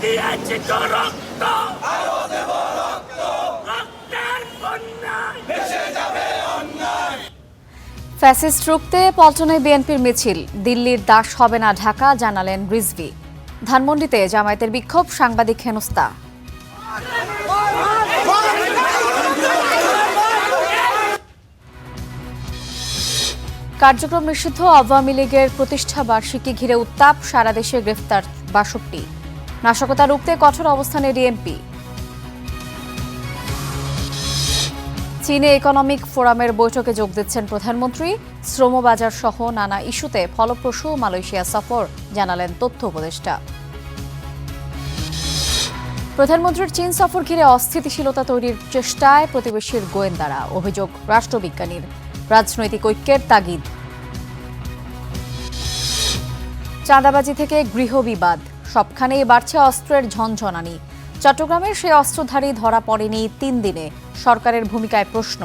দিয়েছি তো রক্ত, আরো দেব রক্ত, রক্তের বন্যায় ভেসে যাবে অন্যায়। ফ্যাসিস্ট রুখতে পল্টনে বিএনপির মিছিল, দিল্লির দাস হবে না ঢাকা, জানালেন রিজভী। ধানমন্ডিতে জামায়াতের বিক্ষোভ, সাংবাদিক হেনস্থা। কার্যক্রম নিষিদ্ধ আওয়ামী লীগের প্রতিষ্ঠা বার্ষিকী ঘিরে উত্তাপ, সারা দেশে গ্রেফতার ৬২। নাশকতা রুখতে কঠোর অবস্থানে ডিএমপি। চীনে ইকোনমিক ফোরামের বৈঠকে যোগ দিচ্ছেন প্রধানমন্ত্রী। শ্রমবাজার সহ নানা ইস্যুতে ফলপ্রসূ মালয়েশিয়া সফর, জানালেন তথ্য উপদেষ্টা। প্রধানমন্ত্রীর চীন সফর ঘিরে অস্থিতিশীলতা তৈরির চেষ্টায় প্রতিবেশীর গোয়েন্দারা, অভিযোগ রাষ্ট্রবিজ্ঞানীর। রাজনৈতিক ঐক্যের তাগিদ। চাঁদাবাজি থেকে গৃহবিবাদ, সবখানেই বাড়ছে অস্ত্রের ঝনঝনানি। চট্টগ্রামের সেই অস্ত্রধারী ধরা পড়েনি ৩ দিনে, সরকারের ভূমিকায় প্রশ্ন।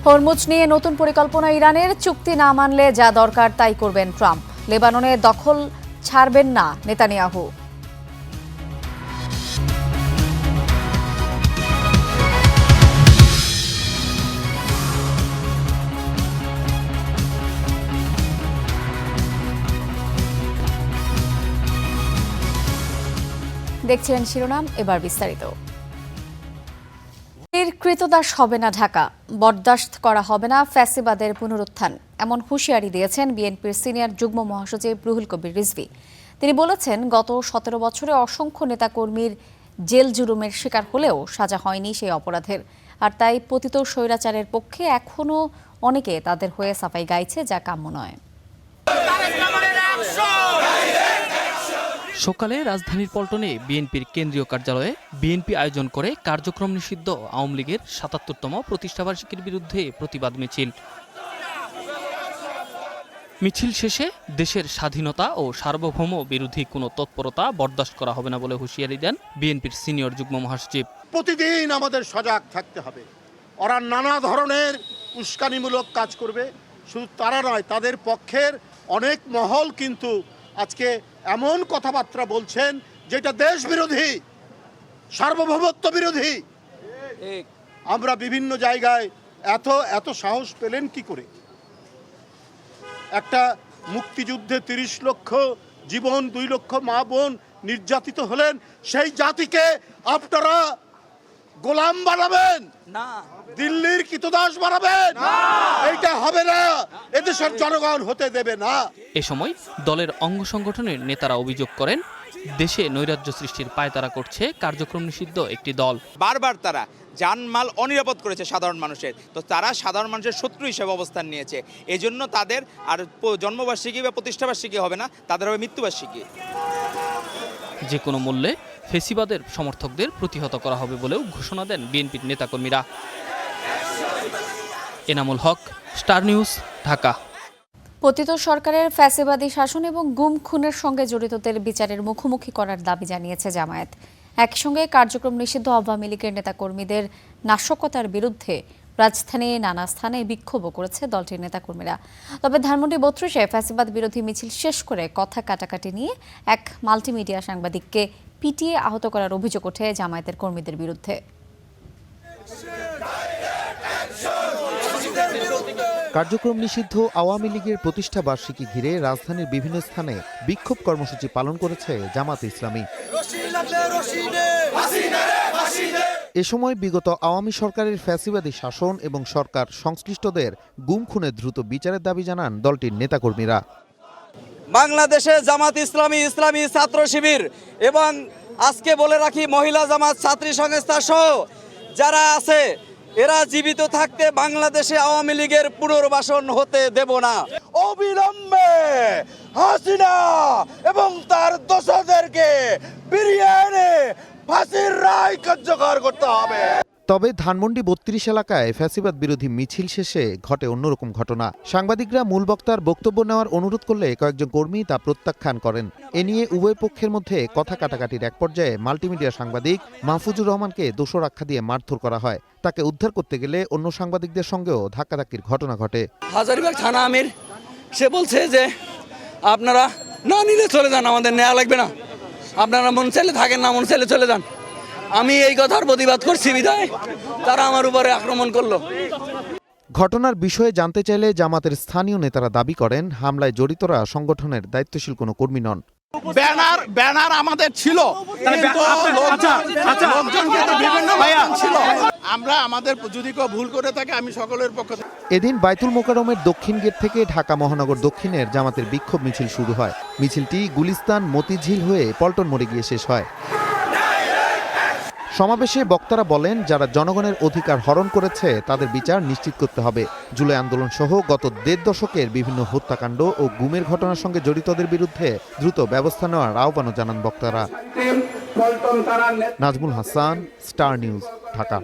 হরমুজ নিয়ে নতুন পরিকল্পনা ইরানের, চুক্তি না মানলে যা দরকার তাই করবেন ট্রাম্প। লেবাননে দখল ছাড়বেন না নেতানিয়াহু। দেখছিলেন শিরোনাম, এবার বিস্তারিত। কৃতদাস হবে না ঢাকা, বরদাস্ত করা হবে না ফ্যাসিবাদের পুনরুত্থান, এমন হুঁশিয়ারি দিয়েছেন বিএনপির সিনিয়র যুগ্ম মহাসচিব রুহুল কবির রিজভী। তিনি বলেছেন, গত ১৭ বছরে অসংখ্য নেতাকর্মীর জেল জুলুমের শিকার হলেও সাজা হয়নি সেই অপরাধের, আর তাই পতিত স্বৈরাচারের পক্ষে এখনও অনেকে তাদের হয়ে সাফাই গাইছে, যা কাম্য নয়। সকালে রাজধানীর পল্টনে বিএনপির কেন্দ্রীয় কার্যালয়ে বিএনপি আয়োজন করে কার্যক্রম নিষিদ্ধ আওয়ামী লীগের ৭৭তম প্রতিষ্ঠাবার্ষিকীর বিরুদ্ধে প্রতিবাদ মিছিল। মিছিল শেষে দেশের স্বাধীনতা ও সার্বভৌম বিরোধী কোনো তৎপরতা বরদাস্ত করা হবে না বলে হুঁশিয়ারি দেন বিএনপির সিনিয়র যুগ্ম মহাসচিব। প্রতিদিন আমাদের সজাগ থাকতে হবে। ওরা নানা ধরনের উস্কানিমূলক কাজ করবে, শুধু তারা নয়, তাদের পক্ষের অনেক মহল কিন্তু আজকে এমন কথাবার্তা বলছেন যেটা দেশ বিরোধী, সার্বভৌমত্ব বিরোধী। আমরা বিভিন্ন জায়গায় এত সাহস পেলেন কি করে? একটা মুক্তিযুদ্ধে ৩০ লক্ষ জীবন, ২ লক্ষ মা বোন নির্যাতিত হলেন, সেই জাতিকে আপনারা গোলাম বানাবেন না, দিল্লির কৃতদাস বানাবেন না। এইটা হবে না, এদেশের জনগণ হতে দেবে না। এ সময় দলের অঙ্গ সংগঠনের নেতারা অভিযোগ করেন, দেশে নৈরাজ্য সৃষ্টির পায়তারা করছে কার্যক্রম নিষিদ্ধ একটি দল। বারবার তারা জানমাল অনিরাপদ করেছে সাধারণ মানুষের, তো তারা সাধারণ মানুষের শত্রু হিসেবে অবস্থান নিয়েছে। এজন্য তাদের আর জন্মবার্ষিকী বা প্রতিষ্ঠাবার্ষিকী হবে না, তাদের হবে মৃত্যুবার্ষিকী। যে কোনো মূল্যে ফেসিবাদের সমর্থকদের প্রতিহত করা হবে বলেও ঘোষণা দেন বিএনপির নেতাকর্মীরা। Enamul Haque, star news, Dhaka. পতিত সরকারের ফ্যাসিবাদী শাসন এবং গুম খুনের সঙ্গে জড়িতদের বিচারের মুখোমুখি করার দাবি জানিয়েছে জামায়াত। একই সঙ্গে কার্যক্রম নিষিদ্ধ আওয়ামী লীগের নেতাকর্মীদের নাশকতার বিরুদ্ধে রাজধানীর নানা স্থানে বিক্ষোভও করেছে দলটির নেতাকর্মীরা। তবে ধানমন্ডি ৩২-এ ফ্যাসিবাদ বিরোধী মিছিল শেষ করে কথা কাটাকাটি নিয়ে এক মাল্টিমিডিয়া সাংবাদিককে পিটিয়ে আহত করার অভিযোগ ওঠে জামায়াতের কর্মীদের বিরুদ্ধে। কার্যক্রম নিষিদ্ধ আওয়ামী লীগের প্রতিষ্ঠা বার্ষিকী ঘিরে রাজধানীর বিভিন্ন স্থানে বিক্ষোভ কর্মসূচি পালন করেছে জামাত ইসলামী। এ সময় বিগত আওয়ামী সরকারের ফ্যাসিবাদী শাসন এবং সরকার সংশ্লিষ্টদের গুম খুনের দ্রুত বিচারের দাবি জানান দলটির নেতাকর্মীরা। বাংলাদেশে জামাত ইসলামী, ইসলামী ছাত্র শিবির এবং আজকে বলে রাখি মহিলা জামাত ছাত্রী সংস্থা সহ যারা আছে, এরা জীবিত থাকতে বাংলাদেশে আওয়ামী লীগের পুনর্বাসন হতে দেব না। অবিলম্বে হাসিনা এবং তার দোষরদেরকে ফিরিয়ে এনে ফাঁসির রায় কার্যকর করতে হবে। তবে ধানমন্ডি ৩২ এলাকায় ফ্যাসিবাদ বিরোধী মিছিল শেষে ঘটে অন্যরকম ঘটনা। সাংবাদিকরা মূল বক্তার বক্তব্য নেওয়ার অনুরোধ করলে কয়েকজন কর্মী তা প্রত্যাখ্যান করেন। এ নিয়ে উভয় পক্ষের মধ্যে কথা কাটাকাটির এক পর্যায়ে মাল্টিমিডিয়া সাংবাদিক মাহফুজুর রহমানকে দোষর আখ্যা দিয়ে মারধর করা হয়। তাকে উদ্ধার করতে গেলে অন্য সাংবাদিকদের সঙ্গেও ধাক্কাধাক্কির ঘটনা ঘটে। হাজারীবাগ থানা আমির সে বলছে যে আপনারা না নিলে চলে যান, আমাদের নেওয়া লাগবে না। আপনারা মন চাইলে থাকেন, না মন চাইলে চলে যান। আমি এই কথার প্রতিবাদ করছি বিধায় তারা আমার উপরে আক্রমণ করলো। ঘটনার বিষয়ে জানতে চাইলে জামাতের স্থানীয় নেতারা দাবি করেন, হামলায় জড়িতরা সংগঠনের দায়িত্বশীল কোনো কর্মী নন। ব্যানার আমাদের ছিল, কিন্তু লোকজন কিন্তু বিভিন্ন ছিল। আমরা আমাদের যদি কেউ ভুল করে থাকে, আমি সকলের পক্ষ থেকে। এদিন বাইতুল মোকাররমের দক্ষিণ গেট থেকে ঢাকা মহানগর দক্ষিণের জামাতের বিক্ষোভ মিছিল শুরু হয়। মিছিলটি গুলিস্তান মতিঝিল হয়ে পল্টন মোড়ে গিয়ে শেষ হয়। সমাবেশে বক্তারা বলেন, যারা জনগণের অধিকার হরণ করেছে তাদের বিচার নিশ্চিত করতে হবে। জুলাই আন্দোলন সহ গত ১.৫ দশকের বিভিন্ন হত্যাকাণ্ড ও গুমের ঘটনার সঙ্গে জড়িতদের বিরুদ্ধে দ্রুত ব্যবস্থা নেওয়ার আহ্বানও জানান বক্তারা। Nazmul Hasan, star news, Dhaka.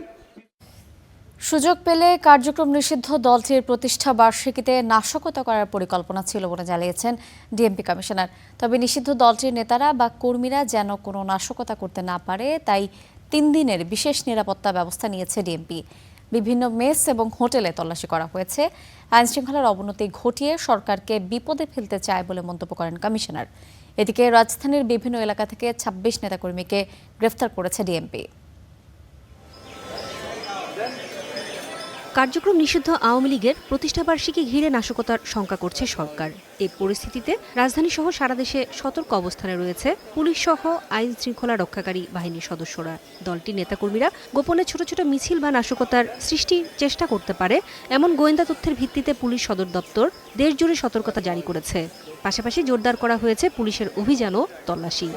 সুযোগ পেলে কার্যক্রম নিষিদ্ধ দলটির প্রতিষ্ঠা বার্ষিকীতে নাশকতা করার পরিকল্পনা ছিল বলে জানিয়েছেন ডিএমপি কমিশনার। তবে নিষিদ্ধ দলটির নেতারা বা কর্মীরা যেন কোনো নাশকতা করতে না পারে, তাই ৩ দিনের বিশেষ নিরাপত্তা ব্যবস্থা নিয়েছে ডিএমপি। বিভিন্ন মেস এবং হোটেলে তল্লাশি করা হয়েছে। আইনশৃঙ্খলার অবনতি ঘটিয়ে সরকারকে বিপদে ফেলতে চায় বলে মন্তব্য করেন কমিশনার। এদিকে রাজধানীর বিভিন্ন এলাকা থেকে ২৬ নেতাকর্মীকে গ্রেফতার করেছে ডিএমপি। কার্যক্রম নিষিদ্ধ আওয়ামী লীগের প্রতিষ্ঠাবার্ষিকী ঘিরে নাশকতার শঙ্কা করছে সরকার। এই পরিস্থিতিতে রাজধানী সহ সারা দেশে সতর্ক অবস্থানে রয়েছে পুলিশ সহ আইন শৃঙ্খলা রক্ষাকারী বাহিনীর সদস্যরা। দলটির নেতাকর্মীরা গোপনে ছোট ছোট মিছিল বা নাশকতার সৃষ্টির চেষ্টা করতে পারে এমন গোয়েন্দা তথ্যের ভিত্তিতে পুলিশ সদর দপ্তর দেশজুড়ে সতর্কতা জারি করেছে। পাশাপাশি জোরদার করা হয়েছে পুলিশের অভিযান ও তল্লাশি।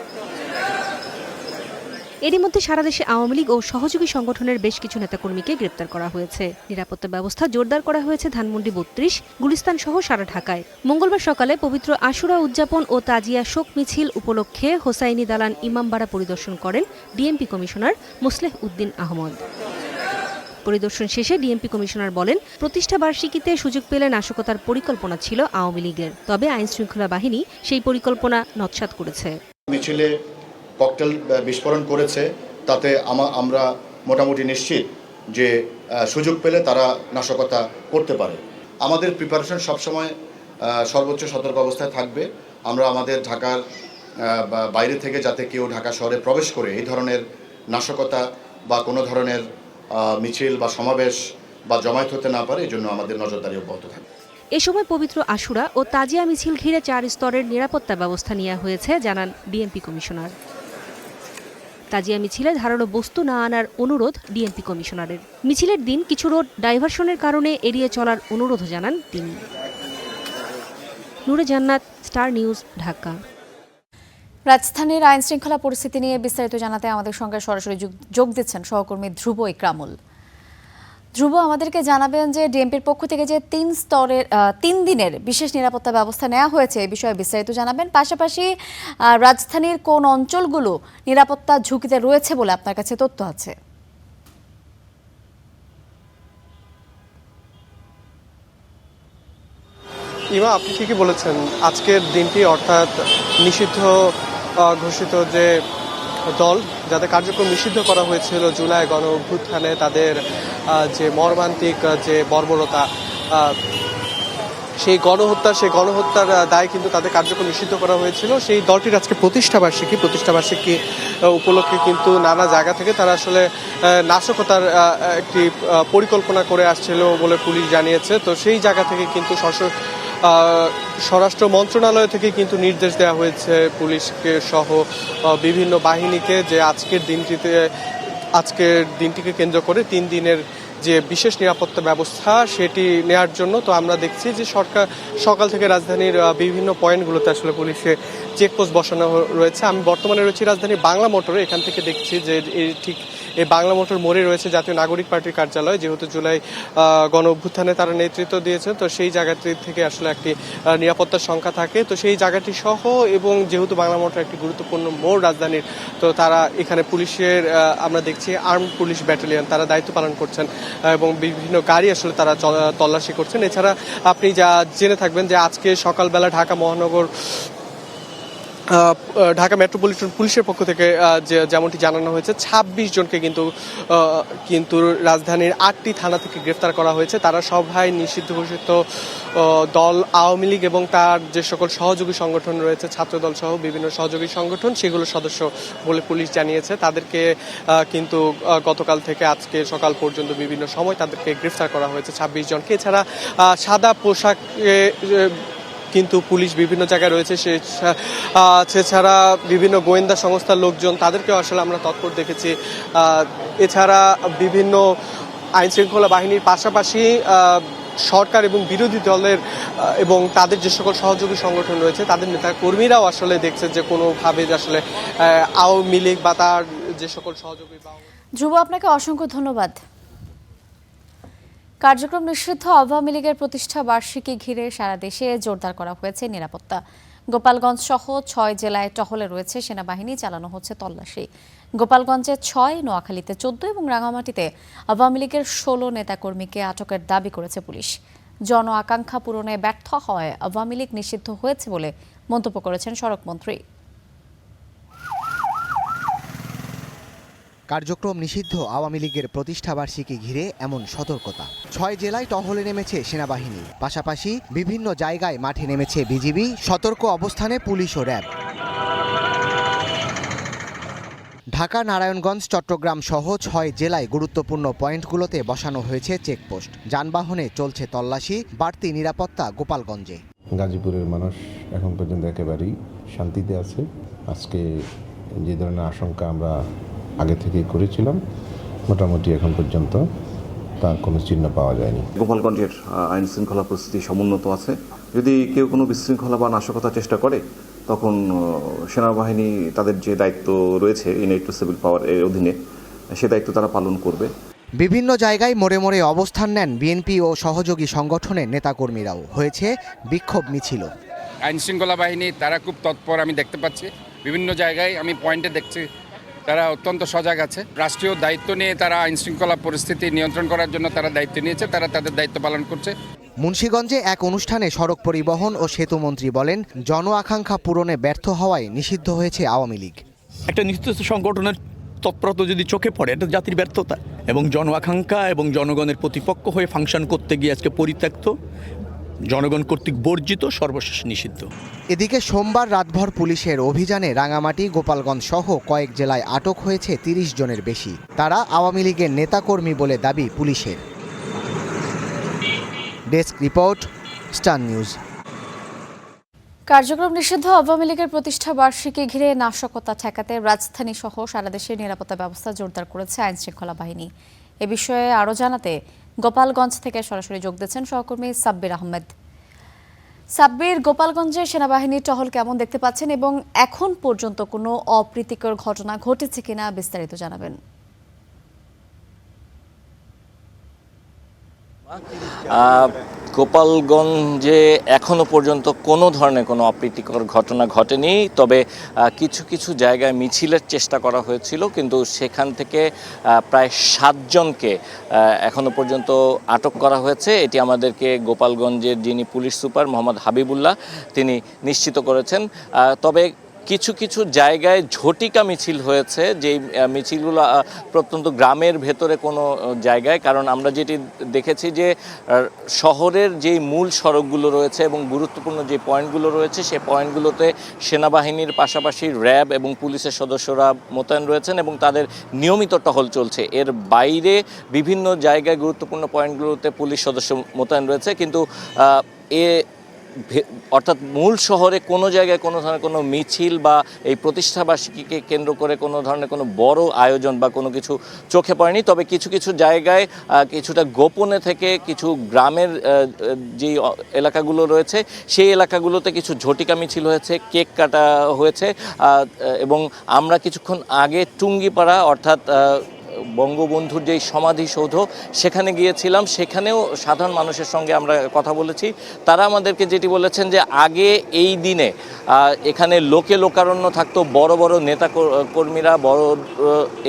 এরই মধ্যে সারা দেশে আওয়ামী লীগ ও সহযোগী সংগঠনের বেশ কিছু নেতাকর্মীকে গ্রেপ্তার করা হয়েছে। নিরাপত্তা ব্যবস্থা জোরদার করা হয়েছে ধানমন্ডি ৩২, গুলিস্তান সহ সারা ঢাকায়। মঙ্গলবার সকালে পবিত্র আশুরা উদযাপন ও তাজিয়া শোক মিছিল উপলক্ষে হোসাইনি দালান ইমামবাড়া পরিদর্শন করেন ডিএমপি কমিশনার মোসলেহ উদ্দিন আহমদ। পরিদর্শন শেষে ডিএমপি কমিশনার বলেন, প্রতিষ্ঠা বার্ষিকীতে সুযোগ পেলে নাশকতার পরিকল্পনা ছিল আওয়ামী লীগের, তবে আইন শৃঙ্খলা বাহিনী সেই পরিকল্পনা নৎসাৎ করেছে। মিছিলে ককটেল বিস্ফোরণ করেছে, তাতে আমরা মোটামুটি নিশ্চিত যে সুযোগ পেলে তারা নাশকতা করতে পারে। আমাদের প্রিপারেশন সবসময় সর্বোচ্চ সতর্ক অবস্থায় থাকবে। আমরা আমাদের ঢাকার বাইরে থেকে যাতে কেউ ঢাকা শহরে প্রবেশ করে এই ধরনের নাশকতা বা কোনো ধরনের মিছিল বা সমাবেশ বা জমায়েত হতে না পারে, এই জন্য আমাদের নজরদারি অব্যাহত থাকবে। এ সময় পবিত্র আশুরা ও তাজিয়া মিছিল ঘিরে ৪ স্তরের নিরাপত্তা ব্যবস্থা নেওয়া হয়েছে জানান ডিএমপি কমিশনার। তাজিয়া মিছিলে ধারালো বস্তু না আনার অনুরোধ ডিএমপি কমিশনারের। মিছিলের দিন কিছু রোড ডাইভারশনের কারণে এড়িয়ে চলার অনুরোধ জানান তিনি। নূরে জান্নাত, স্টার নিউজ, ঢাকা। রাজধানীর আইন শৃঙ্খলা পরিস্থিতি নিয়ে বিস্তারিত জানাতে আমাদের সঙ্গে সরাসরি যোগ দিচ্ছেন সহকর্মী ধ্রুব ইকরামুল। ধ্রুব, আমাদেরকে জানাবেন যে ডিএমপির পক্ষ থেকে যে ৩ দিনের বিশেষ নিরাপত্তা ব্যবস্থা নেওয়া হয়েছে, এই বিষয়ে বিস্তারিত জানাবেন। পাশাপাশি রাজধানীর কোন অঞ্চলগুলো নিরাপত্তা ঝুঁকিতে রয়েছে বলে আপনার কাছে তথ্য আছে? ইমা, আপনি ঠিকই বলেছেন। আজকের দিনটি অর্থাৎ নিষিদ্ধ ঘোষিত যে দল, যাদের কার্যক্রম নিষিদ্ধ করা হয়েছিল জুলাই গণ অভ্যুত্থানে, তাদের যে মর্মান্তিক যে বর্বরতা, সেই গণহত্যার দায় কিন্তু তাদের কার্যক্রম নিষিদ্ধ করা হয়েছিল। সেই দলটির আজকে প্রতিষ্ঠাবার্ষিকী উপলক্ষে কিন্তু নানা জায়গা থেকে তারা আসলে নাশকতার একটি পরিকল্পনা করে আসছিল বলে পুলিশ জানিয়েছে। তো সেই জায়গা থেকে কিন্তু স্বরাষ্ট্র মন্ত্রণালয় থেকে কিন্তু নির্দেশ দেওয়া হয়েছে পুলিশকে সহ বিভিন্ন বাহিনীকে যে আজকের দিনটিকে কেন্দ্র করে 3 দিনের যে বিশেষ নিরাপত্তা ব্যবস্থা সেটি নেয়ার জন্য। তো আমরা দেখছি যে সকাল থেকে রাজধানীর বিভিন্ন পয়েন্টগুলোতে আসলে পুলিশে চেকপোস্ট বসানো রয়েছে। আমি বর্তমানে রয়েছি রাজধানীর বাংলা মোটরে। এখান থেকে দেখছি যে ঠিক এই বাংলা মোটর মোড়ে রয়েছে জাতীয় নাগরিক পার্টির কার্যালয়, যেহেতু জুলাই গণ অভ্যুত্থানে তারা নেতৃত্ব দিয়েছে। তো সেই জায়গাটি থেকে আসলে একটি নিরাপত্তার সংখ্যা থাকে। তো সেই জায়গাটি সহ এবং যেহেতু বাংলা মোটর একটি গুরুত্বপূর্ণ মোড় রাজধানীর, তো তারা এখানে পুলিশের আমরা দেখছি আর্ম পুলিশ ব্যাটালিয়ন তারা দায়িত্ব পালন করছেন এবং বিভিন্ন গাড়ি আসলে তারা তল্লাশি করছেন। এছাড়া আপনি যা জেনে থাকবেন যে আজকে সকালবেলা ঢাকা মহানগর ঢাকা মেট্রোপলিটন পুলিশের পক্ষ থেকে যেমনটি জানানো হয়েছে ২৬ জনকে কিন্তু রাজধানীর ৮টি থানা থেকে গ্রেফতার করা হয়েছে। তারা সবাই নিষিদ্ধ ঘোষিত দল আওয়ামী লীগ এবং তার যে সকল সহযোগী সংগঠন রয়েছে, ছাত্রদল সহ বিভিন্ন সহযোগী সংগঠন, সেগুলোর সদস্য বলে পুলিশ জানিয়েছে। তাদেরকে কিন্তু গতকাল থেকে আজকে সকাল পর্যন্ত বিভিন্ন সময় তাদেরকে গ্রেফতার করা হয়েছে ২৬ জনকে। এছাড়া সাদা পোশাকে কিন্তু পুলিশ বিভিন্ন জায়গায় রয়েছে, সেছাড়া বিভিন্ন গোয়েন্দা সংস্থার লোকজন, তাদেরকেও আসলে আমরা তৎপর দেখেছি। এছাড়া বিভিন্ন আইনশৃঙ্খলা বাহিনীর পাশাপাশি সরকার এবং বিরোধী দলের এবং তাদের যে সকল সহযোগী সংগঠন রয়েছে তাদের নেতা কর্মীরাও আসলে দেখছে যে কোনোভাবে যে আসলে আওয়ামী লীগ বা তার যে সকল সহযোগী। ধ্রুব, আপনাকে অসংখ্য ধন্যবাদ। কার্যক্রম নিষিদ্ধ আওয়ামী লীগের প্রতিষ্ঠা বার্ষিকী ঘিরে সারা দেশে জোরদার করা হয়েছে নিরাপত্তা। গোপালগঞ্জ সহ ৬ জেলায় টহলে রয়েছে সেনাবাহিনী, চালানো হচ্ছে তল্লাশি। গোপালগঞ্জে ৬, নোয়াখালীতে ১৪ এবং রাঙামাটিতে আওয়ামী লীগের ১৬ নেতাকর্মীকে আটকের দাবি করেছে পুলিশ। জন আকাঙ্ক্ষা পূরণে ব্যর্থ হওয়ায় আওয়ামী লীগ নিষিদ্ধ হয়েছে বলে মন্তব্য করেছেন সড়কমন্ত্রী। কার্যক্রম নিষিদ্ধ আওয়ামী লীগের প্রতিষ্ঠাবার্ষিকী ঘিরে এমন সতর্কতা। ৬ জেলায় টহলে নেমেছে সেনাবাহিনী, পাশাপাশি বিভিন্ন জায়গায় মাঠে নেমেছে বিজিবি, সতর্ক অবস্থানে পুলিশ ও র্যাব। ঢাকা, নারায়ণগঞ্জ, চট্টগ্রাম সহ ৬ জেলায় গুরুত্বপূর্ণ পয়েন্টগুলোতে বসানো হয়েছে চেকপোস্ট। যানবাহনে চলছে তল্লাশি, বাড়তি নিরাপত্তা গোপালগঞ্জে। গাজীপুরের মানুষ এখন পর্যন্ত একেবারেই শান্তিতে আছে। আজকে যে ধরনের আশঙ্কা আমরা আগে থেকেই করেছিলাম, মোটামুটি এখন পর্যন্ত তার কোনো চিহ্ন পাওয়া যায়নি। গোপালগঞ্জের আইন শৃঙ্খলা পরিস্থিতি সমুন্নত আছে। যদি কেউ কোনো বিশৃঙ্খলা বা নাশকতার চেষ্টা করে, তখন সেনাবাহিনী তাদের যে দায়িত্ব রয়েছে ইউনাইট টু সিভিল পাওয়ার এর অধীনে, সে দায়িত্ব তারা পালন করবে। বিভিন্ন জায়গায় মোড়ে মোড়ে অবস্থান নেন বিএনপি ও সহযোগী সংগঠনের নেতাকর্মীরাও। হয়েছে বিক্ষোভ মিছিল। আইন শৃঙ্খলা বাহিনী তারা খুব তৎপর, আমি দেখতে পাচ্ছি বিভিন্ন জায়গায়, আমি পয়েন্টে দেখছি তারা অত্যন্ত সজাগ আছে। রাষ্ট্রীয় দায়িত্ব নিয়ে তারা আইন শৃঙ্খলা পরিস্থিতি নিয়ন্ত্রণ করার জন্য তারা দায়িত্ব নিয়েছে, তারা তাদের দায়িত্ব পালন করছে। মুন্সিগঞ্জে এক অনুষ্ঠানে সড়ক পরিবহন ও সেতু মন্ত্রী বলেন, জন আকাঙ্ক্ষা পূরণে ব্যর্থ হওয়ায় নিষিদ্ধ হয়েছে আওয়ামী লীগ। একটা নির্দিষ্ট সংগঠনের তৎপরতা যদি চোখে পড়ে, এটা জাতির ব্যর্থতা এবং জন আকাঙ্ক্ষা এবং জনগণের প্রতিপক্ষ হয়ে ফাংশন করতে গিয়ে আজকে পরিত্যক্ত, জনগণ কর্তৃক বর্জিত, সর্বশেষ নিষিদ্ধ। এদিকে সোমবার রাতভর পুলিশের অভিযানে রাঙামাটি, গোপালগঞ্জ সহ কয়েক জেলায় আটক হয়েছে ৩০ জনের বেশি। তারা আওয়ামী লীগের নেতাকর্মী বলে দাবি পুলিশের। Desk report, star news. কার্যক্রম নিষিদ্ধ আওয়ামী লীগের প্রতিষ্ঠা বার্ষিকী ঘিরে নাশকতা ঠেকাতে রাজধানী সহ সারা দেশের নিরাপত্তা ব্যবস্থা জোরদার করেছে আইন শৃঙ্খলা বাহিনী। এ বিষয়ে আরও জানাতে গোপালগঞ্জ থেকে সরাসরি যোগ দিচ্ছেন সহকর্মী সাব্বির আহমেদ। সাব্বির, গোপালগঞ্জে সেনাবাহিনীর টহল কেমন দেখতে পাচ্ছেন এবং এখন পর্যন্ত কোনো অপ্রীতিকর ঘটনা ঘটেছে কিনা বিস্তারিত জানাবেন। গোপালগঞ্জে এখনো পর্যন্ত কোনো ধরনের কোনো অপ্রীতিকর ঘটনা ঘটেনি, তবে কিছু কিছু জায়গায় মিছিলের চেষ্টা করা হয়েছিল, কিন্তু সেখান থেকে প্রায় ৭ জনকে এখনো পর্যন্ত আটক করা হয়েছে। এটি আমাদেরকে গোপালগঞ্জের যিনি পুলিশ সুপার মোহাম্মদ হাবিবুল্লাহ তিনি নিশ্চিত করেছেন। তবে কিছু কিছু জায়গায় ঝটিকা মিছিল হয়েছে, যেই মিছিলগুলো প্রত্যন্ত গ্রামের ভেতরে কোনো জায়গায়, কারণ আমরা যেটি দেখেছি যে শহরের যেই মূল সড়কগুলো রয়েছে এবং গুরুত্বপূর্ণ যে পয়েন্টগুলো রয়েছে সেই পয়েন্টগুলোতে সেনাবাহিনীর পাশাপাশি র্যাব এবং পুলিশের সদস্যরা মোতায়েন রয়েছেন এবং তাদের নিয়মিত টহল চলছে। এর বাইরে বিভিন্ন জায়গায় গুরুত্বপূর্ণ পয়েন্টগুলোতে পুলিশ সদস্য মোতায়েন রয়েছে, কিন্তু অর্থাৎ মূল শহরে কোনো জায়গায় কোনো ধরনের কোনো মিছিল বা এই প্রতিষ্ঠাবার্ষিকীকে কেন্দ্র করে কোনো ধরনের কোনো বড় আয়োজন বা কোনো কিছু চোখে পড়েনি। তবে কিছু কিছু জায়গায় কিছুটা গোপনে থেকে কিছু গ্রামের যে এলাকাগুলো রয়েছে সেই এলাকাগুলোতে কিছু ঝটিকা মিছিল হয়েছে, কেক কাটা হয়েছে এবং আমরা কিছুক্ষণ আগে টুঙ্গিপাড়া অর্থাৎ বঙ্গবন্ধুর যেই সমাধিসৌধ সেখানে গিয়েছিলাম। সেখানেও সাধারণ মানুষের সঙ্গে আমরা কথা বলেছি। তারা আমাদেরকে যেটি বলেছেন যে আগে এই দিনে এখানে লোকে লোকারণ্য থাকতো, বড় বড় নেতা কর্মীরা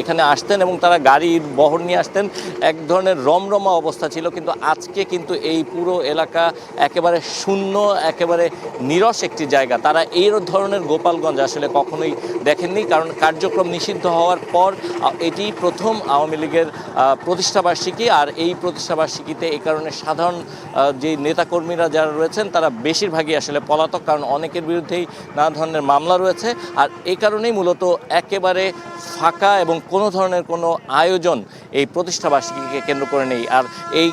এখানে আসতেন এবং তারা গাড়ির বহর নিয়ে আসতেন, এক ধরনের রমরমা অবস্থা ছিল। কিন্তু আজকে কিন্তু এই পুরো এলাকা একেবারে শূন্য, একেবারে নীরস একটি জায়গা। তারা এই ধরনের গোপালগঞ্জ আসলে কখনোই দেখেননি, কারণ কার্যক্রম নিষিদ্ধ হওয়ার পর এটি প্রথম আওয়ামী লীগের প্রতিষ্ঠাবার্ষিকী। আর এই প্রতিষ্ঠাবার্ষিকীতে এই কারণে সাধারণ যে নেতাকর্মীরা যারা রয়েছেন তারা বেশিরভাগই আসলে পলাতক, কারণ অনেকের বিরুদ্ধেই নানা ধরনের মামলা রয়েছে। আর এই কারণেই মূলত একেবারে ফাঁকা এবং কোনো ধরনের কোনো আয়োজন এই প্রতিষ্ঠাবার্ষিকীকে কেন্দ্র করে নেই। আর এই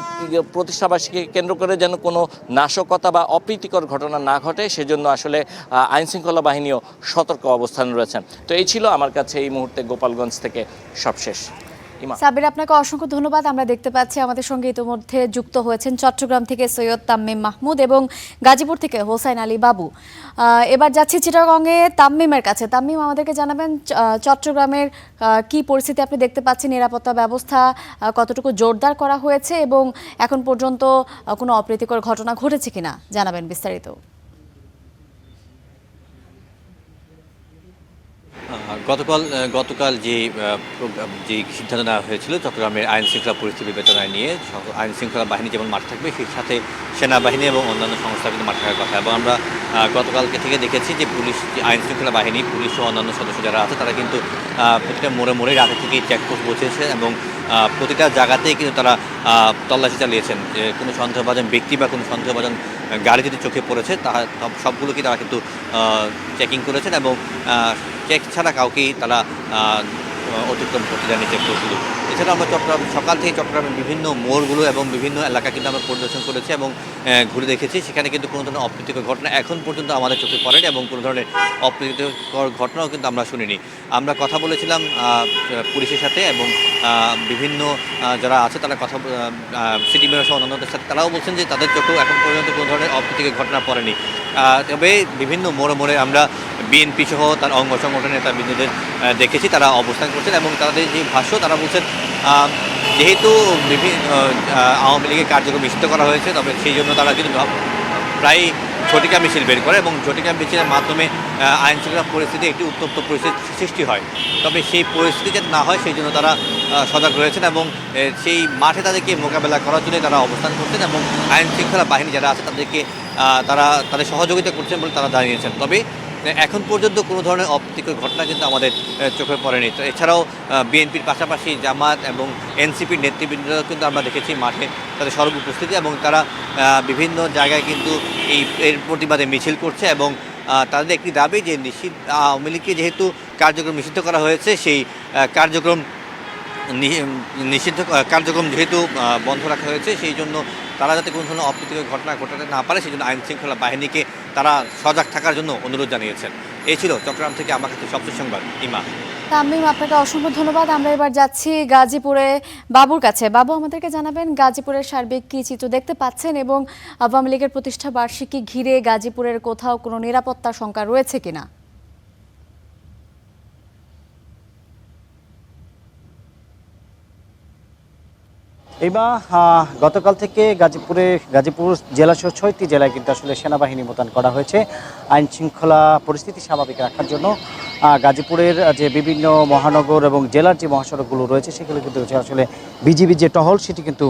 প্রতিষ্ঠাবার্ষিকীকে কেন্দ্র করে যেন কোনো নাশকতা বা অপ্রীতিকর ঘটনা না ঘটে সেজন্য আসলে আইনশৃঙ্খলা বাহিনীও সতর্ক অবস্থানে রয়েছেন। তো এই ছিল আমার কাছে এই মুহূর্তে গোপালগঞ্জ থেকে সবশেষ। সাবির, আপনাকে অসংখ্য ধন্যবাদ। আমরা দেখতে পাচ্ছি আমাদের সঙ্গে ইতিমধ্যে যুক্ত হয়েছেন চট্টগ্রাম থেকে সৈয়দ তাম্মিম মাহমুদ এবং গাজীপুর থেকে হোসাইন আলী বাবু। এবার যাচ্ছি চিটাগংয়ে তাম্মিমের কাছে। তাম্মিম, আমাদেরকে জানাবেন চট্টগ্রামের কি পরিস্থিতি আপনি দেখতে পাচ্ছেন, নিরাপত্তা ব্যবস্থা কতটুকু জোরদার করা হয়েছে এবং এখন পর্যন্ত কোনো অপ্রীতিকর ঘটনা ঘটেছে কিনা জানাবেন বিস্তারিত। গতকাল যে সিদ্ধান্ত নেওয়া হয়েছিল চট্টগ্রামের আইন শৃঙ্খলা পরিস্থিতি বিবেচনায় নিয়ে আইন শৃঙ্খলা বাহিনী যেমন মাঠে থাকবে, সেই সাথে সেনাবাহিনী এবং অন্যান্য সংস্থা কিন্তু মাঠে থাকার কথা। এবং আমরা গতকালকে থেকে দেখেছি যে পুলিশ, আইন শৃঙ্খলা বাহিনী, পুলিশ ও অন্যান্য সদস্য যারা আছে তারা কিন্তু প্রতিটা মোড়ে রাতে থেকেই চেকপোস্ট বসিয়েছে এবং প্রতিটা জায়গাতেই কিন্তু তারা তল্লাশি চালিয়েছেন। কোনো সন্দেহভাজন ব্যক্তি বা কোনো সন্দেহভাজন গাড়ি যদি চোখে পড়েছে সবগুলোকে তারা কিন্তু চেকিং করেছেন এবং চেক ছাড়া কাউকেই তারা অতিক্রম করতে দেয়নি চেকপোস্টগুলো। এছাড়া আমরা সকাল থেকে চট্টগ্রামের বিভিন্ন মোড়গুলো এবং বিভিন্ন এলাকা কিন্তু আমরা পরিদর্শন করেছি এবং ঘুরে দেখেছি। সেখানে কিন্তু কোনো ধরনের অপ্রীতিকর ঘটনা এখন পর্যন্ত আমাদের চোখে পড়েনি এবং কোনো ধরনের অপ্রীতিকর ঘটনাও কিন্তু আমরা শুনিনি। আমরা কথা বলেছিলাম পুলিশের সাথে এবং বিভিন্ন যারা আছে তারা সিটি মেয়র সহ অন্যান্যদের সাথে, তারাও বলছেন যে তাদের চোখেও এখন পর্যন্ত কোনো ধরনের অপ্রীতিকর ঘটনা পড়েনি। তবে বিভিন্ন মোড়ে আমরা বিএনপি সহ তার অঙ্গ সংগঠনের নেতাবৃন্দদের দেখেছি, তারা অবস্থান করছেন এবং তাদের যে ভাষ্য, তারা বলছেন যেহেতু আওয়ামী লীগের কার্যক্রম নিষিদ্ধ করা হয়েছে, তবে সেই জন্য তারা কিন্তু প্রায় ঝটিকা মিছিল বের করে এবং ঝটিকা মিছিলের মাধ্যমে আইন শৃঙ্খলা পরিস্থিতি একটি উত্তপ্ত পরিস্থিতি সৃষ্টি হয়। তবে সেই পরিস্থিতি যাতে না হয় সেই জন্য তারা সজাগ রয়েছেন এবং সেই মাঠে তাদেরকে মোকাবেলা করার জন্য তারা অবস্থান করছেন এবং আইন শৃঙ্খলা বাহিনী যারা আছে তাদের সহযোগিতা করছেন বলে তারা জানিয়েছেন। তবে এখন পর্যন্ত কোনো ধরনের অপ্রীতিকর ঘটনা কিন্তু আমাদের চোখে পড়েনি। তো এছাড়াও বিএনপির পাশাপাশি জামাত এবং এনসিপির নেতৃবৃন্দরা কিন্তু আমরা দেখেছি মাঠে তাদের সর্ব উপস্থিতি এবং তারা বিভিন্ন জায়গায় কিন্তু এর প্রতিবাদে মিছিল করছে এবং তাদের একটি দাবি যে আওয়ামী লীগকে যেহেতু কার্যক্রম নিষিদ্ধ করা হয়েছে, সেই কার্যক্রম যেহেতু বন্ধ রাখা হয়েছে, সেই জন্য তারা যাতে কোনো ধরনের অপ্রীতিকর ঘটনা ঘটাতে না পারে সেই জন্য আইন শৃঙ্খলা বাহিনীকে তারা সজাগ থাকার জন্য অনুরোধ জানিয়েছেন। এই ছিল চট্টগ্রাম থেকে আমার কাছে সবচেয়ে সংবাদ। ইমা। তামিম, আপনাকে অসংখ্য ধন্যবাদ। আমরা এবার যাচ্ছি গাজীপুরে বাবুর কাছে। বাবু, আমাদেরকে জানাবেন গাজীপুরের সার্বিক কী চিত্র দেখতে পাচ্ছেন এবং আওয়ামী লীগের প্রতিষ্ঠা বার্ষিকী ঘিরে গাজীপুরের কোথাও কোনো নিরাপত্তা শঙ্কা রয়েছে কিনা? এবার গতকাল থেকে গাজীপুর জেলাসহ 6টি জেলায় কিন্তু আসলে সেনাবাহিনী মোতায়েন করা হয়েছে আইন শৃঙ্খলা পরিস্থিতি স্বাভাবিক রাখার জন্য। গাজীপুরের যে বিভিন্ন মহানগর এবং জেলার যে মহাসড়কগুলো রয়েছে সেগুলো কিন্তু আসলে বিজিবি যে টহল সেটি কিন্তু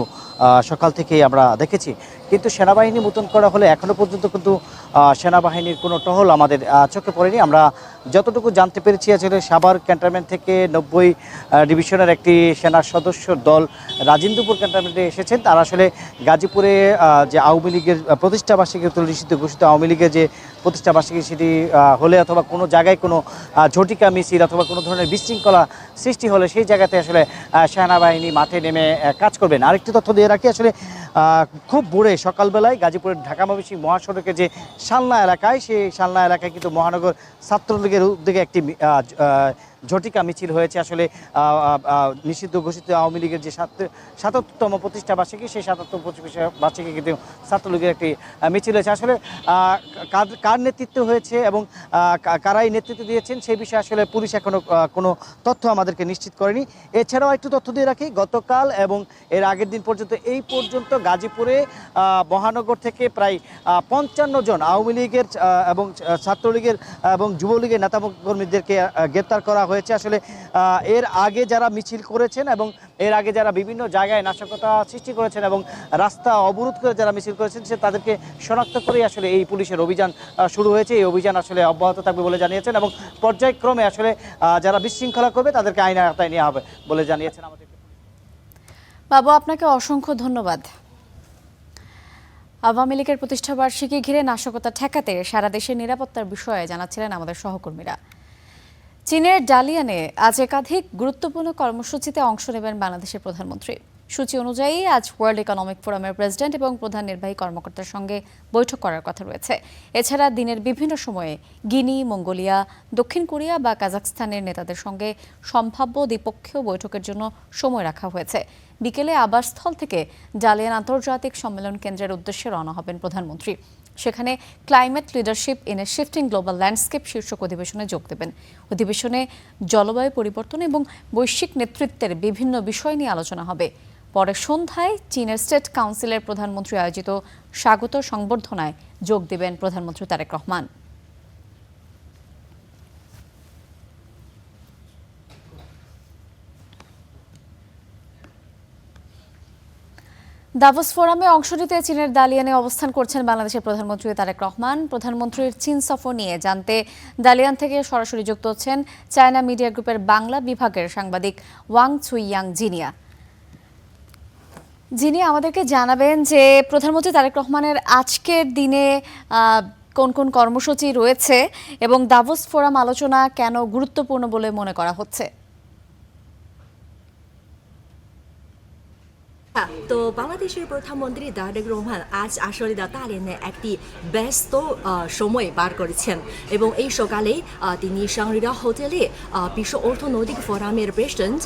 সকাল থেকেই আমরা দেখেছি। কিন্তু সেনাবাহিনী মোতায়েন করা হলে এখনও পর্যন্ত কিন্তু সেনাবাহিনীর কোনো টহল আমাদের চোখে পড়েনি। আমরা যতটুকু জানতে পেরেছি আসলে সাভার ক্যান্টনমেন্ট থেকে 90 ডিভিশনের একটি সেনা সদস্যর দল রাজেন্দ্রপুর ক্যান্টনমেন্টে এসেছেন। তারা আসলে গাজীপুরে যে আওয়ামী লীগের প্রতিষ্ঠাবার্ষিকী নিষিদ্ধ ঘোষিত আওয়ামী লীগের যে প্রতিষ্ঠাবার্ষিকী সেটি হলে অথবা কোনো জায়গায় কোনো ঝটিকা মিছিল অথবা কোনো ধরনের বিশৃঙ্খলা সৃষ্টি হলে সেই জায়গাতে আসলে সেনাবাহিনী মাঠে নেমে কাজ করবেন। আরেকটি তথ্য দিয়ে রাখি, আসলে খুব ভোরে সকালবেলায় গাজীপুরের ঢাকা ময়মনসিংহ মহাসড়কের যে শালনা এলাকায়, সেই শালনা এলাকায় কিন্তু মহানগর ছাত্রলীগের উদ্যোগে একটি ঝটিকা মিছিল হয়েছে আসলে নিষিদ্ধ ঘোষিত আওয়ামী লীগের যে ৭৭তম প্রতিষ্ঠা বার্ষিকী, সেই ৭৭তম প্রতিষ্ঠা বার্ষিকী কিন্তু ছাত্রলীগের একটি মিছিল হয়েছে। আসলে কার নেতৃত্ব হয়েছে এবং কারাই নেতৃত্ব দিয়েছেন সেই বিষয়ে আসলে পুলিশ এখনো কোনো তথ্য আমাদেরকে নিশ্চিত করেনি। এছাড়াও একটু তথ্য দিয়ে রাখি, গতকাল এবং এর আগের দিন পর্যন্ত এই পর্যন্ত গাজীপুরে মহানগর থেকে প্রায় ৫৫ জন আওয়ামী লীগের এবং ছাত্রলীগের এবং যুবলীগের নেতা কর্মীদেরকে গ্রেপ্তার করা হয়েছে। আসলে এর আগে যারা মিছিল করেছেন এবং এর আগে যারা বিভিন্ন জায়গায় নাশকতা সৃষ্টি করেছেন এবং রাস্তা অবরোধ করে যারা মিছিল করেছেন তাদেরকে শনাক্ত করেই আসলে এই পুলিশের অভিযান শুরু হয়েছে। এই অভিযান আসলে অব্যাহত থাকবে বলে জানিয়েছেন এবং পর্যায়ক্রমে আসলে যারা বিশৃঙ্খলা করবে তাদেরকে আইনের আওতায় নেওয়া হবে বলে জানিয়েছেন আমাদের। বাবু, আপনাকে অসংখ্য ধন্যবাদ। আওয়ামী লীগের প্রতিষ্ঠাবার্ষিকী ঘিরে নাশকতা ঠেকাতে সারা দেশের নিরাপত্তার বিষয়ে জানাচ্ছিলেন আমাদের সহকর্মীরা। চীনের ডালিয়ানে আজ একাধিক গুরুত্বপূর্ণ কর্মসূচিতে অংশ নেবেন বাংলাদেশের প্রধানমন্ত্রী। সূচি অনুযায়ী আজ ওয়ার্ল্ড ইকোনমিক ফোরামের প্রেসিডেন্ট এবং প্রধান নির্বাহী কর্মকর্তার সঙ্গে বৈঠক করার কথা রয়েছে। এছাড়া দিনের বিভিন্ন সময়ে গিনি, মঙ্গোলিয়া, দক্ষিণ কোরিয়া বা কাজাখস্তানের নেতাদের সঙ্গে সম্ভাব্য দ্বিপক্ষীয় বৈঠকের জন্য সময় রাখা হয়েছে। বিকেলে আবাসস্থল থেকে ডালিয়ান আন্তর্জাতিক সম্মেলন কেন্দ্রের উদ্দেশ্যে রওনা হবেন প্রধানমন্ত্রী। সেখানে climate leadership in a shifting global landscape শীর্ষক অধিবেশনে যোগ দেবেন। অধিবেশনে জলবায়ু পরিবর্তন এবং বৈশ্বিক নেতৃত্বের বিভিন্ন বিষয় নিয়ে আলোচনা হবে। পরে সন্ধ্যায় চীনের স্টেট কাউন্সিলের প্রধানমন্ত্রী আয়োজিত স্বাগত সংবর্ধনায় যোগ দেবেন প্রধানমন্ত্রী তারেক রহমান। দাভোস ফোরামে অংশ নিতে চীনের দালিয়ানে অবস্থান করছেন বাংলাদেশের প্রধানমন্ত্রী তারেক রহমান। প্রধানমন্ত্রীর চীন সফর নিয়ে জানতে দালিয়ান থেকে সরাসরি যুক্ত হচ্ছেন চায়না মিডিয়া গ্রুপের বাংলা বিভাগের সাংবাদিক ওয়াং চুইয়াং জিনিয়া। যিনি আমাদেরকে জানাবেন যে প্রধানমন্ত্রী তারেক রহমানের আজকের দিনে কোন কোন কর্মসূচি রয়েছে এবং দাভোস ফোরাম আলোচনা কেন গুরুত্বপূর্ণ বলে মনে করা হচ্ছে। তো বাংলাদেশের প্রধানমন্ত্রী তারেক রহমান আজ আসলে দালিয়ানে একটি ব্যস্ত সময় পার করেছেন এবং এই সকালে তিনি সাংরিরা হোটেলে বিশ্ব অর্থনৈতিক ফোরামের প্রেসিডেন্ট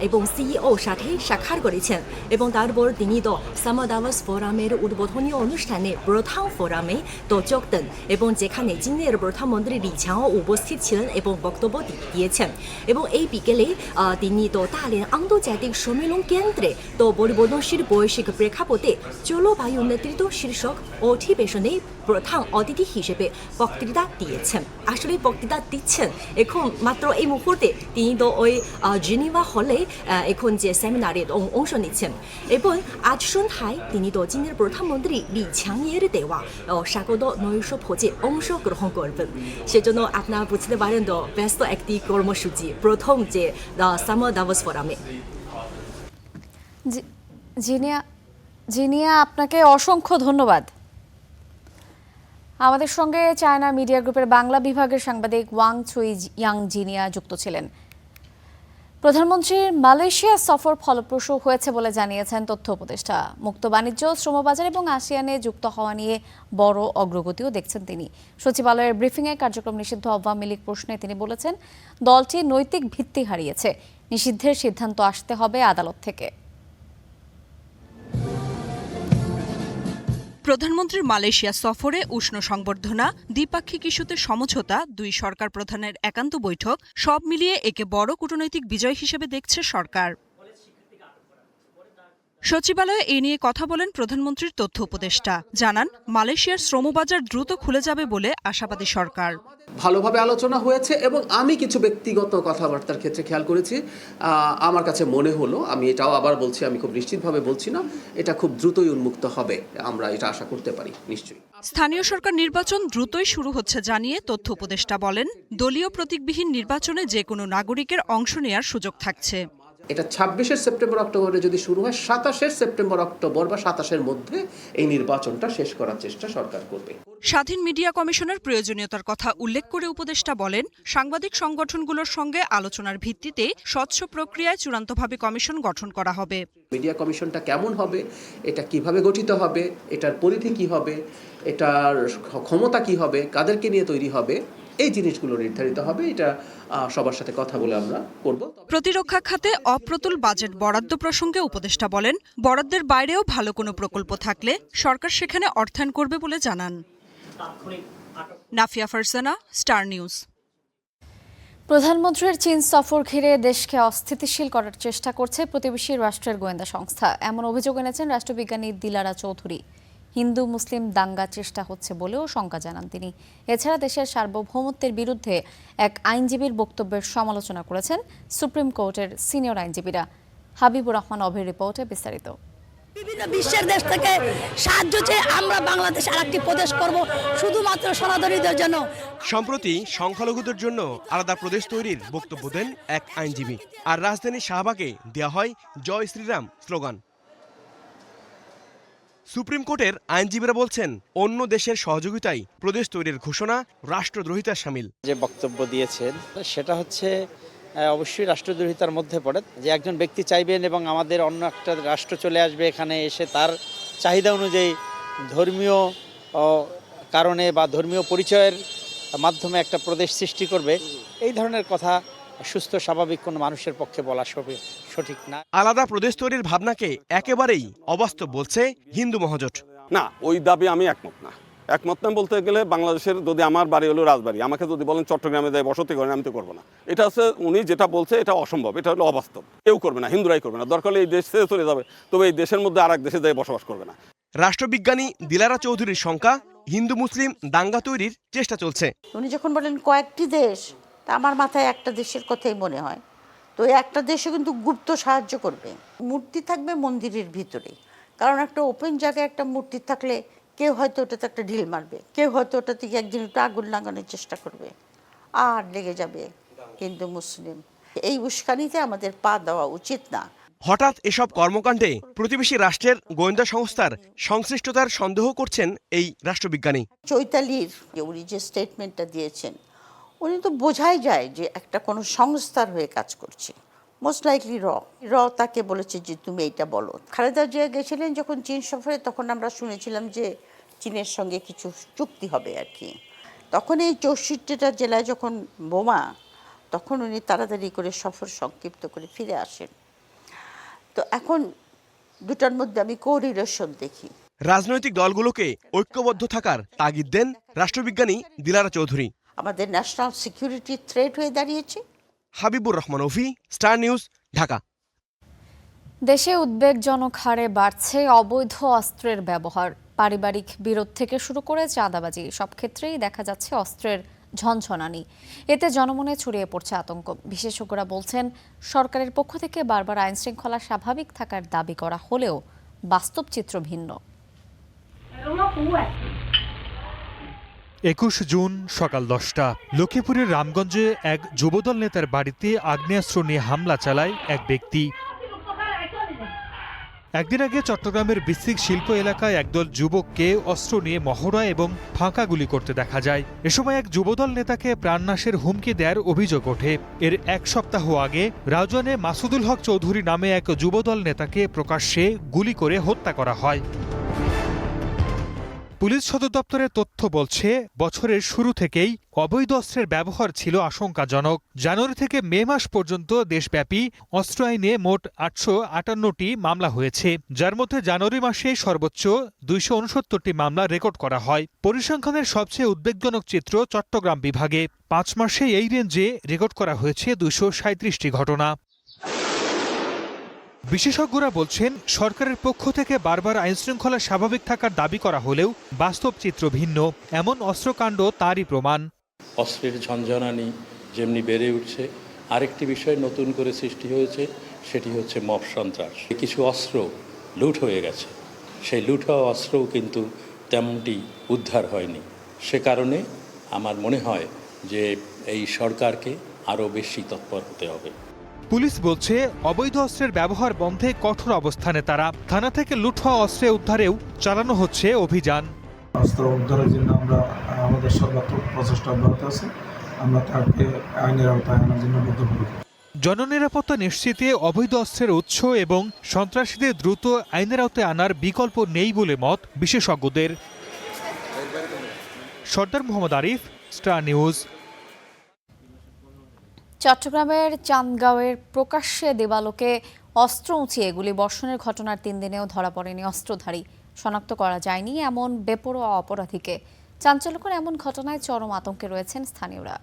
এবং সিইও সাথে সাক্ষাৎ করেছেন এবং তারপর তিনি তো সামার দাভোস ফোরামের উদ্বোধনী অনুষ্ঠানে প্রধান ফোরামে তো যোগ দেন এবং যেখানে চীনের প্রধানমন্ত্রী লি ছিয়াও উপস্থিত ছিলেন এবং বক্তব্য দিয়েছেন এবং এই বিকেলে তিনি তো দালিয়ান আন্তর্জাতিক সম্মেলন কেন্দ্রে তো পরিবর্তনশীল বৈশ্বিক প্রেক্ষাপটে জলবায়ু নেতৃত্ব শীর্ষক অধিবেশনে প্রধান অতিথি হিসেবে বক্তৃতা দিয়েছেন। আসলে বক্তৃতা দিচ্ছেন এখন মাত্র এই মুহূর্তে তিনি তো ওই জেনেভা হলে এখন যে সেমিনারে অংশ নিচ্ছেন এবং আজ সন্ধ্যায় তিনি তো চীনের প্রধানমন্ত্রী লি ছিয়াংয়ের দেওয়া স্বাগত নৈশ ভোজে অংশগ্রহণ করবেন। সেজন্য আপনারা বুঝতে পারেন তো ব্যস্ত একটি কর্মসূচি প্রথম যে সামার দাভোস ফোরামে। জিনিয়া, আপনাকে অসংখ্য ধন্যবাদ। আমাদের সঙ্গে চায়না মিডিয়া গ্রুপের বাংলা বিভাগের সাংবাদিক ওয়াং চুইয়াং জিনিয়া যুক্ত ছিলেন। প্রধানমন্ত্রীর মালয়েশিয়া সফর ফলপ্রসূ হয়েছে বলে জানিয়েছেন তথ্য উপদেষ্টা। মুক্ত বাণিজ্য, শ্রমবাজার এবং আসিয়ানে যুক্ত হওয়া নিয়ে বড় অগ্রগতিও দেখছেন তিনি। সচিবালয়ের ব্রিফিংয়ে কার্যক্রম নিষিদ্ধ আওয়ামী লীগ প্রশ্নে তিনি বলেছেন, দলটি নৈতিক ভিত্তি হারিয়েছে, নিষিদ্ধের সিদ্ধান্ত আসতে হবে আদালত থেকে। প্রধানমন্ত্রীর মালয়েশিয়া সফরে উষ্ণ সংবর্ধনা, দ্বিপাক্ষিক ইস্যুতে সমঝোতা, দুই সরকার প্রধানের একান্ত বৈঠক সব মিলিয়ে একে বড় কূটনৈতিক বিজয় হিসেবে দেখছে সরকার। সচিবালয়ে এ নিয়ে কথা বলেন প্রধানমন্ত্রীর তথ্য উপদেষ্টা। জানান, মালয়েশিয়ার শ্রমবাজার দ্রুত খুলে যাবে বলে আশাবাদী সরকার। ভালোভাবে আলোচনা হয়েছে এবং আমি কিছু ব্যক্তিগত কথাবার্তার ক্ষেত্রে খেয়াল করেছি, আমার কাছে মনে হলো, আমি এটাও আবার বলছি, আমি খুব নিশ্চিতভাবে বলছি না, এটা খুব দ্রুতই উন্মুক্ত হবে, আমরা এটা আশা করতে পারি নিশ্চয়ই। স্থানীয় সরকার নির্বাচন দ্রুতই শুরু হচ্ছে জানিয়ে তথ্য উপদেষ্টা বলেন, দলীয় প্রতীকবিহীন নির্বাচনে যে কোনো নাগরিকের অংশ নেয়ার সুযোগ থাকছে। এটা 26 সেপ্টেম্বর অক্টোবরে যদি শুরু হয়, 27 সেপ্টেম্বর অক্টোবর বা 27-এর মধ্যে এই নির্বাচনটা শেষ করার চেষ্টা সরকার করবে। স্বাধীন মিডিয়া কমিশনের প্রয়োজনীয়তার কথা উল্লেখ করে উপদেষ্টা বলেন, সাংবাদিক সংগঠনগুলোর সঙ্গে আলোচনার ভিত্তিতে স্বচ্ছ প্রক্রিয়ায় চূড়ান্তভাবে কমিশন গঠন করা হবে। মিডিয়া কমিশনটা কেমন হবে, এটা কিভাবে গঠিত হবে, এটার পরিধি কি হবে, এটার ক্ষমতা কি হবে, কাদেরকে নিয়ে তৈরি হবে, এই জিনিসগুলো নির্ধারিত হবে। এটা সবার সাথে কথা বলে আমরা করব। প্রতিরক্ষা খাতে অপ্রতুল বাজেট বরাদ্দ প্রসঙ্গে উপদেষ্টা বলেন, বরাদ্দের বাইরেও ভালো কোনো প্রকল্প থাকলে সরকার সেখানে অর্থায়ন করবে বলে জানান। Nafia Farzana, star news. প্রধানমন্ত্রীর চীন সফর ঘিরে দেশকে অস্থিতিশীল করার চেষ্টা করছে প্রতিবেশী রাষ্ট্রের গোয়েন্দা সংস্থা, এমন অভিযোগ এনেছেন রাষ্ট্রবিজ্ঞানী দিলারা চৌধুরী। হিন্দু মুসলিম দাঙ্গা চেষ্টা হচ্ছে বলেও শঙ্কা জানান তিনি। এছাড়া দেশের সার্বভৌমত্বের বিরুদ্ধে এক আইনজীবীর বক্তব্যের সমালোচনা করেছেন সুপ্রিম কোর্টের সিনিয়র আইনজীবীরা। হাবিবুর রহমান অভির রিপোর্টে বিস্তারিত। বিভিন্ন বিশ্বের দেশ থেকে সাহায্য চেয়ে আমরা বাংলাদেশ আরেকটি প্রদেশ করব শুধুমাত্র সনাতনীদের জন্য। সম্প্রতি সংখ্যালঘুদের জন্য আলাদা প্রদেশ তৈরির বক্তব্য দেন এক আইনজীবী, আর রাজধানীর শাহবাগে দেওয়া হয় জয় শ্রীরাম স্লোগান। সুপ্রিম কোর্টের আইনজীবীরা বলছেন, অন্য দেশের সহযোগিতায় প্রদেশ তৈরির ঘোষণা রাষ্ট্রদ্রোহিতার শামিল। যে বক্তব্য দিয়েছেন সেটা হচ্ছে অবশ্যই রাষ্ট্রদ্রোহিতার মধ্যে পড়ে, যে একজন ব্যক্তি চাইবেন এবং আমাদের অন্য একটা রাষ্ট্র চলে আসবে, এখানে এসে তার চাহিদা অনুযায়ী ধর্মীয় কারণে বা ধর্মীয় পরিচয়ের মাধ্যমে একটা প্রদেশ সৃষ্টি করবে, এই ধরনের কথা সুস্থ স্বাভাবিক কোনো মানুষের পক্ষে বলা সঠিক না। আলাদা প্রদেশ তৈরির ভাবনাকে একেবারেই অবাস্তব বলছে হিন্দু মহাজোট। না, ওই দাবি আমি একমত না। একমত না বলতে গেলে বাংলাদেশের যদি আমার বাড়ি হলো রাজবাড়ি, আমাকে যদি বলেন চট্টগ্রামে যায় বসতি করেন, আমি তো করবো না। এটা হচ্ছে উনি যেটা বলছে এটা অসম্ভব, এটা হলো অবাস্তব। কেউ করবে না, হিন্দুরাই করবে না। দরকার হলে এই দেশ ছেড়ে চলে যাবে, তবে এই দেশের মধ্যে আর এক দেশে যায় বসবাস করবে না। রাষ্ট্রবিজ্ঞানী দিলারা চৌধুরীর শঙ্কা, হিন্দু মুসলিম দাঙ্গা তৈরির চেষ্টা চলছে। উনি যখন বলেন কয়েকটি দেশ, তা আমার মাথায় একটা দেশের কথাই মনে হয়। তো একটা দেশে কিন্তু গুপ্ত সাহায্য করবে। মূর্তি থাকবে মন্দিরের ভিতরে, কারণ একটা ওপেন জায়গায় একটা মূর্তি থাকলে কেউ হয়তো ওটাতে একটা ঢিল মারবে, কেউ হয়তো ওটা থেকে একদিন একটু আগুন লাগানোর চেষ্টা করবে, আর লেগে যাবে হিন্দু মুসলিম। এই উস্কানিতে আমাদের পা দেওয়া উচিত না। হঠাৎ এসব কর্মকাণ্ডে প্রতিবেশী রাষ্ট্রের গোয়েন্দা সংস্থার সংশ্লিষ্টতার সন্দেহ করছেন এই রাষ্ট্রবিজ্ঞানী। চৈতালির উনি যে স্টেটমেন্টটা দিয়েছেন, উনি তো বোঝাই যায় যে একটা কোনো সংস্থার হয়ে কাজ করছে। মোস্ট লাইকলি র তাকে বলেছে যে তুমি এইটা বলো। খালেদা জিয়া গেছিলেন যখন চীন সফরে, তখন আমরা শুনেছিলাম যে চীনের সঙ্গে কিছু চুক্তি হবে আর কি। তখন এই 64টা জেলায় যখন বোমা, তখন উনি তাড়াতাড়ি করে সফর সংক্ষিপ্ত করে ফিরে আসেন। তো এখন দুটার মধ্যে আমি কোরিলেশন দেখি। রাজনৈতিক দলগুলোকে ঐক্যবদ্ধ থাকার তাগিদ দেন রাষ্ট্রবিজ্ঞানী দিলারা চৌধুরী। আমাদের ন্যাশনাল সিকিউরিটি থ্রেট হয়ে দাঁড়িয়েছে। হাবিবুর রহমান অভি, স্টার নিউজ, ঢাকা। দেশে উদ্বেগজনক হারে বাড়ছে অবৈধ অস্ত্রের ব্যবহার। পারিবারিক বিরোধ থেকে শুরু করে চাঁদাবাজি, সব ক্ষেত্রেই দেখা যাচ্ছে অস্ত্রের ঝনঝনানি। এতে জনমনে ছড়িয়ে পড়ছে আতঙ্ক। বিশেষজ্ঞরা বলছেন, সরকারের পক্ষ থেকে বারবার আইন শৃঙ্খলা স্বাভাবিক থাকার দাবি করা হলেও বাস্তব চিত্র ভিন্ন। 21 জুন সকাল 10টা, লক্ষ্মীপুরের রামগঞ্জে এক যুবদল নেতার বাড়িতে আগ্নেয়াস্ত্র নিয়ে হামলা চালায় এক ব্যক্তি। একদিন আগে চট্টগ্রামের বিসিক শিল্প এলাকায় একদল যুবককে অস্ত্র নিয়ে মহড়া এবং ফাঁকা গুলি করতে দেখা যায়। এ সময় এক যুবদল নেতাকে প্রাণনাশের হুমকি দেওয়ার অভিযোগ ওঠে। এর এক সপ্তাহ আগে রাউজানে মাসুদুল হক চৌধুরী নামে এক যুবদল নেতাকে প্রকাশ্যে গুলি করে হত্যা করা হয়। পুলিশ সদর দপ্তরের তথ্য বলছে, বছরের শুরু থেকেই অবৈধ অস্ত্রের ব্যবহার ছিল আশঙ্কাজনক। জানুয়ারি থেকে মে মাস পর্যন্ত দেশব্যাপী অস্ত্র আইনে মোট 858টি মামলা হয়েছে, যার মধ্যে জানুয়ারি মাসে সর্বোচ্চ 269টি মামলা রেকর্ড করা হয়। পরিসংখ্যানের সবচেয়ে উদ্বেগজনক চিত্র চট্টগ্রাম বিভাগে। 5 মাসে এই রেঞ্জে রেকর্ড করা হয়েছে 237টি ঘটনা। বিশেষজ্ঞরা বলছেন, সরকারের পক্ষ থেকে বারবার আইনশৃঙ্খলা স্বাভাবিক থাকার দাবি করা হলেও বাস্তব চিত্র ভিন্ন। এমন অস্ত্রকাণ্ড তারই প্রমাণ। অস্ত্রের ঝনঝনানি যেমনি বেড়ে উঠছে, আরেকটি বিষয় নতুন করে সৃষ্টি হয়েছে, সেটি হচ্ছে মব সন্ত্রাস। কিছু অস্ত্র লুট হয়ে গেছে, সেই লুট হওয়া অস্ত্রও কিন্তু তেমনটি উদ্ধার হয়নি। সে কারণে আমার মনে হয় যে এই সরকারকে আরও বেশি তৎপর হতে হবে। পুলিশ বলছে, অবৈধ অস্ত্রের ব্যবহার বন্ধে কঠোর অবস্থানে তারা। থানা থেকে লুট হওয়া অস্ত্রে উদ্ধারেও চালানো হচ্ছে অভিযান। অস্ত্র উদ্ধারের জন্য আমরা আমাদের সর্বাত্মক প্রচেষ্টা অব্যাহত আছে। আমরা তাকে আইনের আওতায় আনার জন্য বদ্ধপরিকর। জননিরাপত্তা নিশ্চিতে অবৈধ অস্ত্রের উৎস এবং সন্ত্রাসীদের দ্রুত আইনের আওতায় আনার বিকল্প নেই বলে মত বিশেষজ্ঞদের। সর্দার মোহাম্মদ আরিফ, স্টার নিউজ, চট্টগ্রামের চান্দগাঁওয়ের প্রকাশ্যে দেবালোকে অস্ত্র উঁচিয়ে গুলিবর্ষণের ঘটনার 3 দিনেও ধরা পড়েনি অস্ত্রধারী। শনাক্ত করা যায়নি এমন বেপরোয়া অপরাধীকে। চাঞ্চল্যকর এমন ঘটনায় চরম আতঙ্কে রয়েছেন স্থানীয়রা।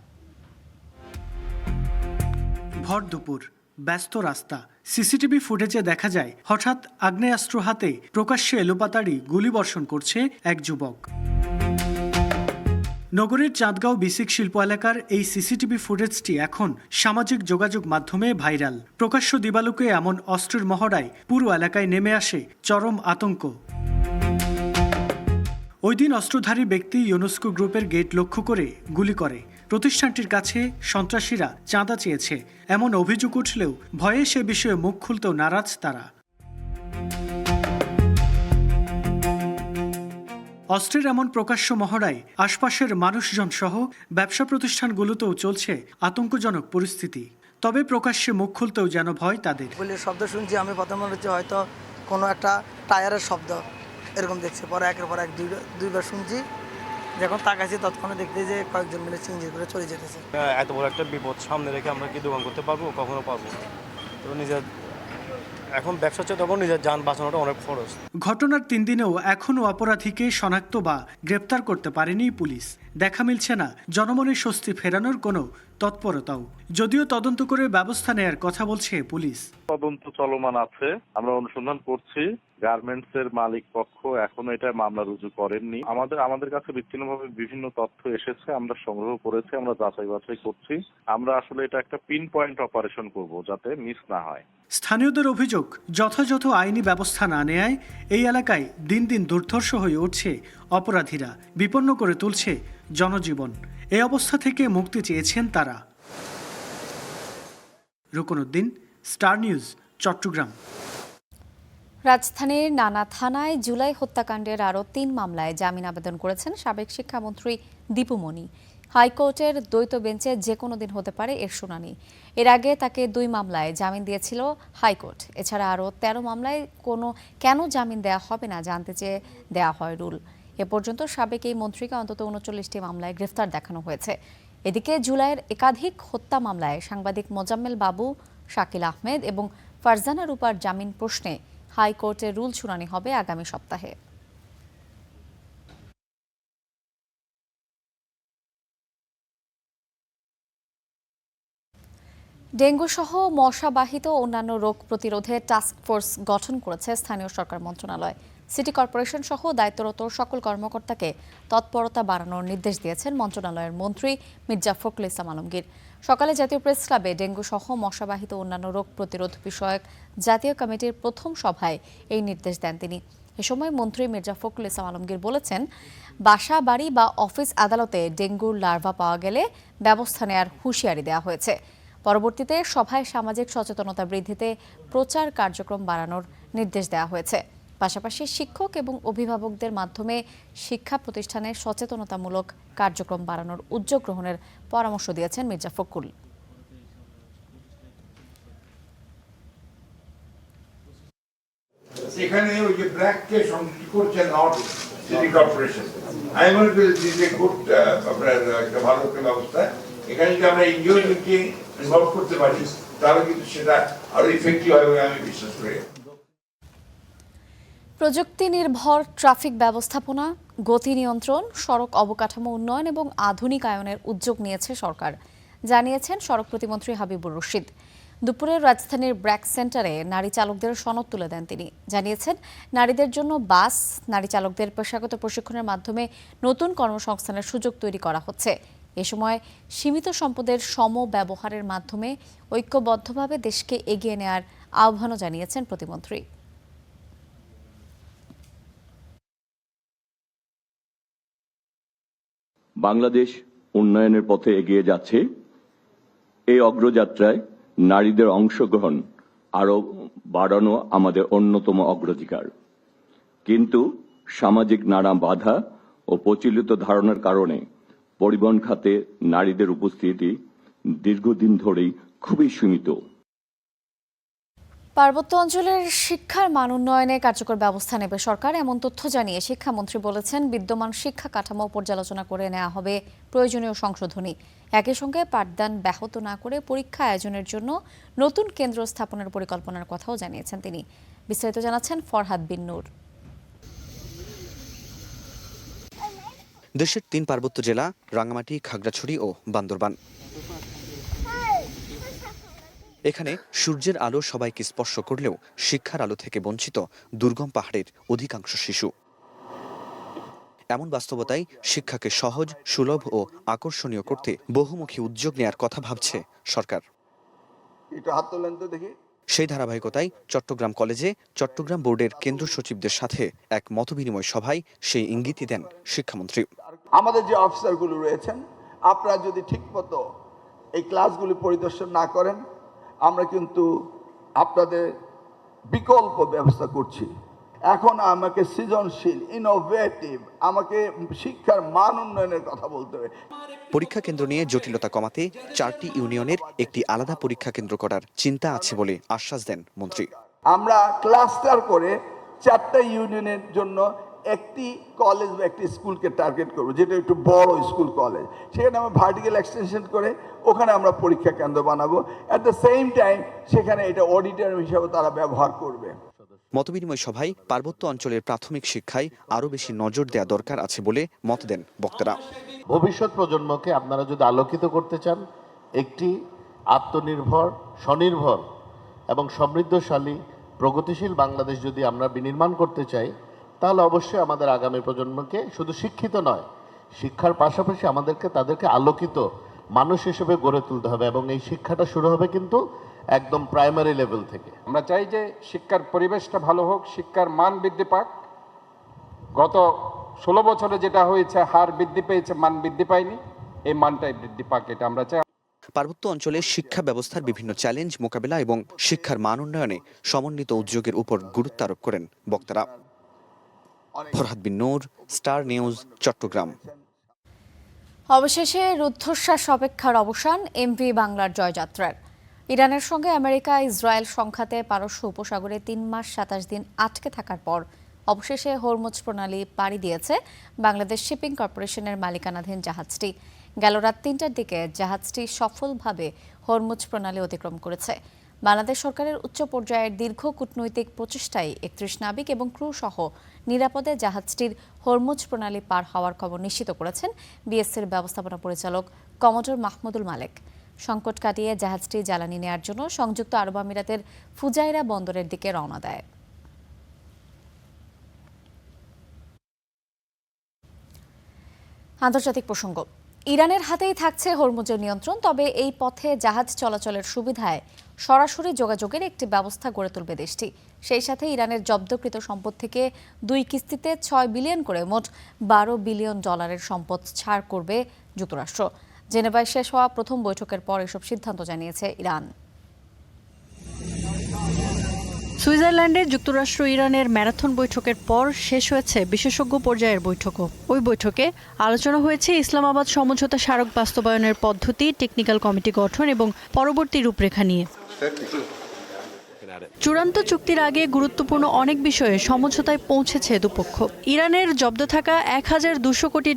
ভর দুপুর, ব্যস্ত রাস্তা। সিসিটিভি ফুটেজে দেখা যায় হঠাৎ আগ্নেয়াস্ত্র হাতে প্রকাশ্যে এলোপাতাড়ি গুলিবর্ষণ করছে এক যুবক। নগরের চাঁদগাঁও বিসিক শিল্প এলাকার এই সিসিটিভি ফুটেজটি এখন সামাজিক যোগাযোগ মাধ্যমে ভাইরাল। প্রকাশ্য দিবালোকে এমন অস্ত্রের মহড়ায় পুরো এলাকায় নেমে আসে চরম আতঙ্ক। ওই দিন অস্ত্রধারী ব্যক্তি ইউনেস্কো গ্রুপের গেট লক্ষ্য করে গুলি করে। প্রতিষ্ঠানটির কাছে সন্ত্রাসীরা চাঁদা চেয়েছে এমন অভিযোগ উঠলেও ভয়ে সে বিষয়ে মুখ খুলতেও নারাজ তারা। অস্ত্রের এমন প্রকাশ্য মহড়ায় আশপাশের মানুষজন সহ ব্যবসা প্রতিষ্ঠানগুলোতেও চলছে আতঙ্কজনক পরিস্থিতি। তবে প্রকাশ্যে মুখ খুলতেও যেন ভয় তাদের। গুলির শব্দ শুনছি, আমি প্রথম মনে হচ্ছে হয়তো কোনো একটা টায়ারের শব্দ এরকম দেখছি। পরে একের পর এক দুইবার শুনছি, যখন তাকাইছি তৎক্ষণে দেখতে যে কয়েকজন মিলে চিংড়ি করে চলে যেতেছে। এত বড় একটা বিপদ সামনে রেখে আমরা কি দোকান করতে পারবো? কখনো পারবো না। তো নিজের এখন ব্যবসা হচ্ছে তখন নিজের যান বাঁচানোটা অনেক খরচ। ঘটনার 3 দিনেও এখনও অপরাধীকে শনাক্ত বা গ্রেপ্তার করতে পারেনি পুলিশ। দেখা মিলছে না জনমনের স্বস্তি ফেরানোর কোনো তৎপরতাও, যদিও তদন্ত করে ব্যবস্থা নেয়ার কথা বলছে পুলিশ। তদন্ত চলমান আছে, আমরা অনুসন্ধান করছি। গার্মেন্টস এর মালিক পক্ষ এখনো এটা মামলা রুজু করেননি। আমাদের কাছে বিচ্ছিন্নভাবে বিভিন্ন তথ্য এসেছে, আমরা সংগ্রহ করেছি, আমরা যাচাই বাছাই করছি। আমরা আসলে এটা একটা পিন পয়েন্ট অপারেশন করব যাতে মিস না হয়। স্থানীয়দের অভিযোগ, যথাযথ আইনি ব্যবস্থা না নেয়ায় এই এলাকায় দিন দিন দুর্ধর্ষ হয়ে উঠছে অপরাধীরা, বিপন্ন করে তুলছে জনজীবন। এই অবস্থা থেকে মুক্তি চেয়েছেন তারা। রুকনউদ্দিন, স্টার নিউজ, চট্টগ্রাম। রাজধানীর নানা থানায় জুলাই হত্যাকাণ্ডের আরও 3 মামলায় জামিন আবেদন করেছেন সাবেক শিক্ষামন্ত্রী দীপু মনি। হাইকোর্টের দ্বৈত বেঞ্চে যে কোনো দিন হতে পারে এর শুনানি। এর আগে তাকে 2 মামলায় জামিন দিয়েছিল হাইকোর্ট। এছাড়া আরও 13 মামলায় কেন জামিন দেয়া হবে না জানতে চেয়ে দেয়া হয় রুল। এ পর্যন্ত সাবেক এই মন্ত্রীকে অন্তত 39টি মামলায় গ্রেফতার দেখানো হয়েছে। এদিকে জুলাইয়ের একাধিক হত্যা মামলায় সাংবাদিক মোজাম্মেল বাবু, শাকিল আহমেদ এবং ফারজানা রূপার জামিন প্রশ্নে হাইকোর্টের রুল শুনানি হবে আগামী সপ্তাহে। ডেঙ্গু সহ মশাবাহিত অন্যান্য রোগ প্রতিরোধে টাস্ক ফোর্স গঠন করেছে স্থানীয় সরকার মন্ত্রণালয়। সিটি কর্পোরেশন সহ দায়িত্বরত সকল কর্মকর্তাকে তৎপরতা বাড়ানোর নির্দেশ দিয়েছেন মন্ত্রণালয়ের মন্ত্রী মির্জা ফখরুল ইসলাম আলমগীর। সকালে জাতীয় প্রেস ক্লাবে ডেঙ্গু সহ মশাবাহিত অন্যান্য রোগ প্রতিরোধ বিষয়ক জাতীয় কমিটির প্রথম সভায় এই নির্দেশ দেন তিনি। এ সময় মন্ত্রী মির্জা ফখরুল ইসলাম আলমগীর বলেছেন, বাসা বাড়ি বা অফিস আদালতে ডেঙ্গুর লার্ভা পাওয়া গেলে ব্যবস্থা নেওয়ার হুঁশিয়ারি দেওয়া হয়েছে। পরবর্তীতে সভায় সামাজিক সচেতনতা বৃদ্ধিতে প্রচার কার্যক্রম বাড়ানোর নির্দেশ দেওয়া হয়েছে। পাশাপাশি শিক্ষক এবং অভিভাবকদের মাধ্যমে শিক্ষা প্রতিষ্ঠানের সচেতনতামূলক কার্যক্রম বাড়ানোর উদ্যোগ গ্রহণের পরামর্শ দিয়েছেন মির্জা ফখরুল। সেখানে ওই যে ব্র্যাককে সংযুক্ত করছেন নট সিটি কর্পোরেশন, আমি মনে করি যে গুড আপনার একটা ভালো একটা ব্যবস্থা। এখানে যদি আমরা এনজিওকে ইনভলভ করতে পারি তাহলে কিন্তু সেটা আরো ইফেক্টিভ হবে আমি বিশ্বাস করি। প্রযুক্তি নির্ভর ট্রাফিক ব্যবস্থাপনা, গতি নিয়ন্ত্রণ, সড়ক অবকাঠামো উন্নয়ন এবং আধুনিকায়নের উদ্যোগ নিয়েছে সরকার, জানিয়েছেন সড়ক প্রতিমন্ত্রী হাবিবুর রশিদ। দুপুরে রাজধানীর ব্র্যাক সেন্টারে নারী চালকদের সনদ তুলে দেন তিনি। জানিয়েছেন, নারীদের জন্য বাস, নারী চালকদের পেশাগত প্রশিক্ষণের মাধ্যমে নতুন কর্মসংস্থানের সুযোগ তৈরি করা হচ্ছে। এ সময় সীমিত সম্পদের সম ব্যবহারের মাধ্যমে ঐক্যবদ্ধভাবে দেশকে এগিয়ে নেওয়ার আহ্বানও জানিয়েছেন প্রতিমন্ত্রী। বাংলাদেশ উন্নয়নের পথে এগিয়ে যাচ্ছে। এই অগ্রযাত্রায় নারীদের অংশগ্রহণ আরও বাড়ানো আমাদের অন্যতম অগ্রাধিকার। কিন্তু সামাজিক নানা বাধা ও প্রচলিত ধারণার কারণে পরিবহন খাতে নারীদের উপস্থিতি দীর্ঘদিন ধরেই খুবই সীমিত। পার্বত্য অঞ্চলের শিক্ষার মান উন্নয়নে কার্যকর ব্যবস্থা নেবে সরকার, এমন তথ্য জানিয়ে শিক্ষামন্ত্রী বলেছেন বিদ্যমান শিক্ষা কাঠামো পর্যালোচনা করে নেওয়া হবে প্রয়োজনীয় সংশোধনী। একই সঙ্গে পাঠদান ব্যাহত না করে পরীক্ষা আয়োজনের জন্য নতুন কেন্দ্র স্থাপনের পরিকল্পনার কথাও জানিয়েছেন তিনি। বিস্তারিত জানাচ্ছেন ফরহাদ বিন নূর। দেশের 3 পার্বত্য জেলা রাঙ্গামাটি, খাগড়াছড়ি ও বান্দরবান। এখানে সূর্যের আলো সবাইকে স্পর্শ করলেও শিক্ষার আলো থেকে বঞ্চিত দুর্গম পাহাড়ের অধিকাংশ শিশু। এমন বাস্তবতায় শিক্ষাকে সহজ, সুলভ ও আকর্ষণীয় করতে বহুমুখী উদ্যোগ নেয়ার কথা ভাবছে সরকার। সেই ধারাবাহিকতায় চট্টগ্রাম কলেজে চট্টগ্রাম বোর্ডের কেন্দ্র সচিবদের সাথে এক মতবিনিময় সভায় সেই ইঙ্গিতই দেন শিক্ষামন্ত্রী। আমাদের যে অফিসারগুলো রয়েছেন, আপনারা যদি ঠিকমতো এই ক্লাসগুলি পরিদর্শন না করেন, আমরা কিন্তু আপনাদের বিকল্প ব্যবস্থা করছি। এখন আমাকে সৃজনশীল, ইনোভেটিভ, আমাকে শিক্ষার মান উন্নয়নের কথা বলতে হবে। পরীক্ষা কেন্দ্র নিয়ে জটিলতা কমাতে 4টি ইউনিয়নের একটি আলাদা পরীক্ষা কেন্দ্র করার চিন্তা আছে বলে আশ্বাস দেন মন্ত্রী। আমরা ক্লাস্টার করে 4টা ইউনিয়নের জন্য একটি কলেজ বা একটি স্কুলকে টার্গেট করবো, যেটা একটু বড় স্কুল কলেজ। সেখানে আমরা ভার্টিক্যাল এক্সটেনশন করে ওখানে আমরা পরীক্ষা কেন্দ্র বানাবো। অ্যাট দ্য সেম টাইম সেখানে এটা অডিটরিয়াম হিসাবে তারা ব্যবহার করবে। মতবিনিময় সভায় পার্বত্য অঞ্চলের প্রাথমিক শিক্ষায় আরও বেশি নজর দেওয়া দরকার আছে বলে মত দেন বক্তারা। ভবিষ্যৎ প্রজন্মকে আপনারা যদি আলোকিত করতে চান, একটি আত্মনির্ভর, স্বনির্ভর এবং সমৃদ্ধশালী, প্রগতিশীল বাংলাদেশ যদি আমরা বিনির্মাণ করতে চাই, তাহলে অবশ্যই আমাদের আগামী প্রজন্মকে শুধু শিক্ষিত নয়, শিক্ষার পাশাপাশি আমাদেরকে তাদেরকে আলোকিত মানুষ হিসেবে গড়ে তুলতে হবে। এবং এই শিক্ষাটা শুরু হবে কিন্তু একদম প্রাইমারি লেভেল থেকে। আমরা চাই যে শিক্ষার পরিবেশটা ভালো হোক, শিক্ষার মান বৃদ্ধি পাক। গত 16 বছরে যেটা হয়েছে, হার বৃদ্ধি পেয়েছে, মান বৃদ্ধি পায়নি। এই মানটাই বৃদ্ধি পাক, এটা আমরা চাই। পার্বত্য অঞ্চলে শিক্ষা ব্যবস্থার বিভিন্ন চ্যালেঞ্জ মোকাবেলা এবং শিক্ষার মান উন্নয়নে সমন্বিত উদ্যোগের উপর গুরুত্ব আরোপ করেন বক্তারা। ফরহাদ বিন নূর, স্টার নিউজ, চট্টগ্রাম। অবশেষে রুদ্ধশ্বাস অপেক্ষার অবসান এমভি বাংলার জয়যাত্রার। ইরানের সঙ্গে আমেরিকা ইসরায়েল সংঘাতে পারস্য উপসাগরে 3 মাস 27 দিন আটকে থাকার পর অবশেষে হরমুজ প্রণালী পাড়ি দিয়েছে বাংলাদেশ শিপিং কর্পোরেশনের মালিকানাধীন জাহাজটি। গেল রাত 3টার দিকে জাহাজটি সফলভাবে হরমুজ প্রণালী অতিক্রম করেছে। বাংলাদেশ সরকারের উচ্চ পর্যায়ের দীর্ঘ কূটনৈতিক প্রচেষ্টায় 31 নাবিক এবং ক্রু সহ নিরাপদে জাহাজটির হরমুজ প্রণালী পার হওয়ার খবর নিশ্চিত করেছেন বিএসসির ব্যবস্থাপনা পরিচালক কমোডর মাহমুদুল মালেক। সংকট কাটিয়ে জাহাজটি জ্বালানি নেয়ার জন্য সংযুক্ত আরব আমিরাতের ফুজাইরা বন্দরের দিকে রওনা দেয়। আন্তর্জাতিক প্রসঙ্গ। ইরানের হাতেই থাকছে হরমুজের নিয়ন্ত্রণ, তবে এই পথে জাহাজ চলাচলের সুবিধায় সরাসরি যোগাযোগের একটি ব্যবস্থা গড়ে তুলবে দেশটি। সেই সাথে ইরানের জব্দকৃত সম্পদ থেকে 2 কিস্তিতে 6 বিলিয়ন করে মোট $12 বিলিয়ন সম্পদ ছাড় করবে যুক্তরাষ্ট্র। জেনেভায় শেষ হওয়া প্রথম বৈঠকের পর এসব সিদ্ধান্ত জানিয়েছে ইরান। সুইজারল্যান্ডে যুক্তরাষ্ট্র ইরানের ম্যারাথন বৈঠকের পর শেষ হয়েছে বিশেষজ্ঞ পর্যায়ের বৈঠকও। ওই বৈঠকে আলোচনা হয়েছে ইসলামাবাদ সমঝোতা স্মারক বাস্তবায়নের পদ্ধতি, টেকনিক্যাল কমিটি গঠন এবং পরবর্তী রূপরেখা নিয়ে। চূড়ান্ত চুক্তির আগে গুরুত্বপূর্ণ অনেক বিষয়ে সমঝোতায় পৌঁছেছে দুপক্ষ। ইরানের জব্দ থাকা $1200 কোটি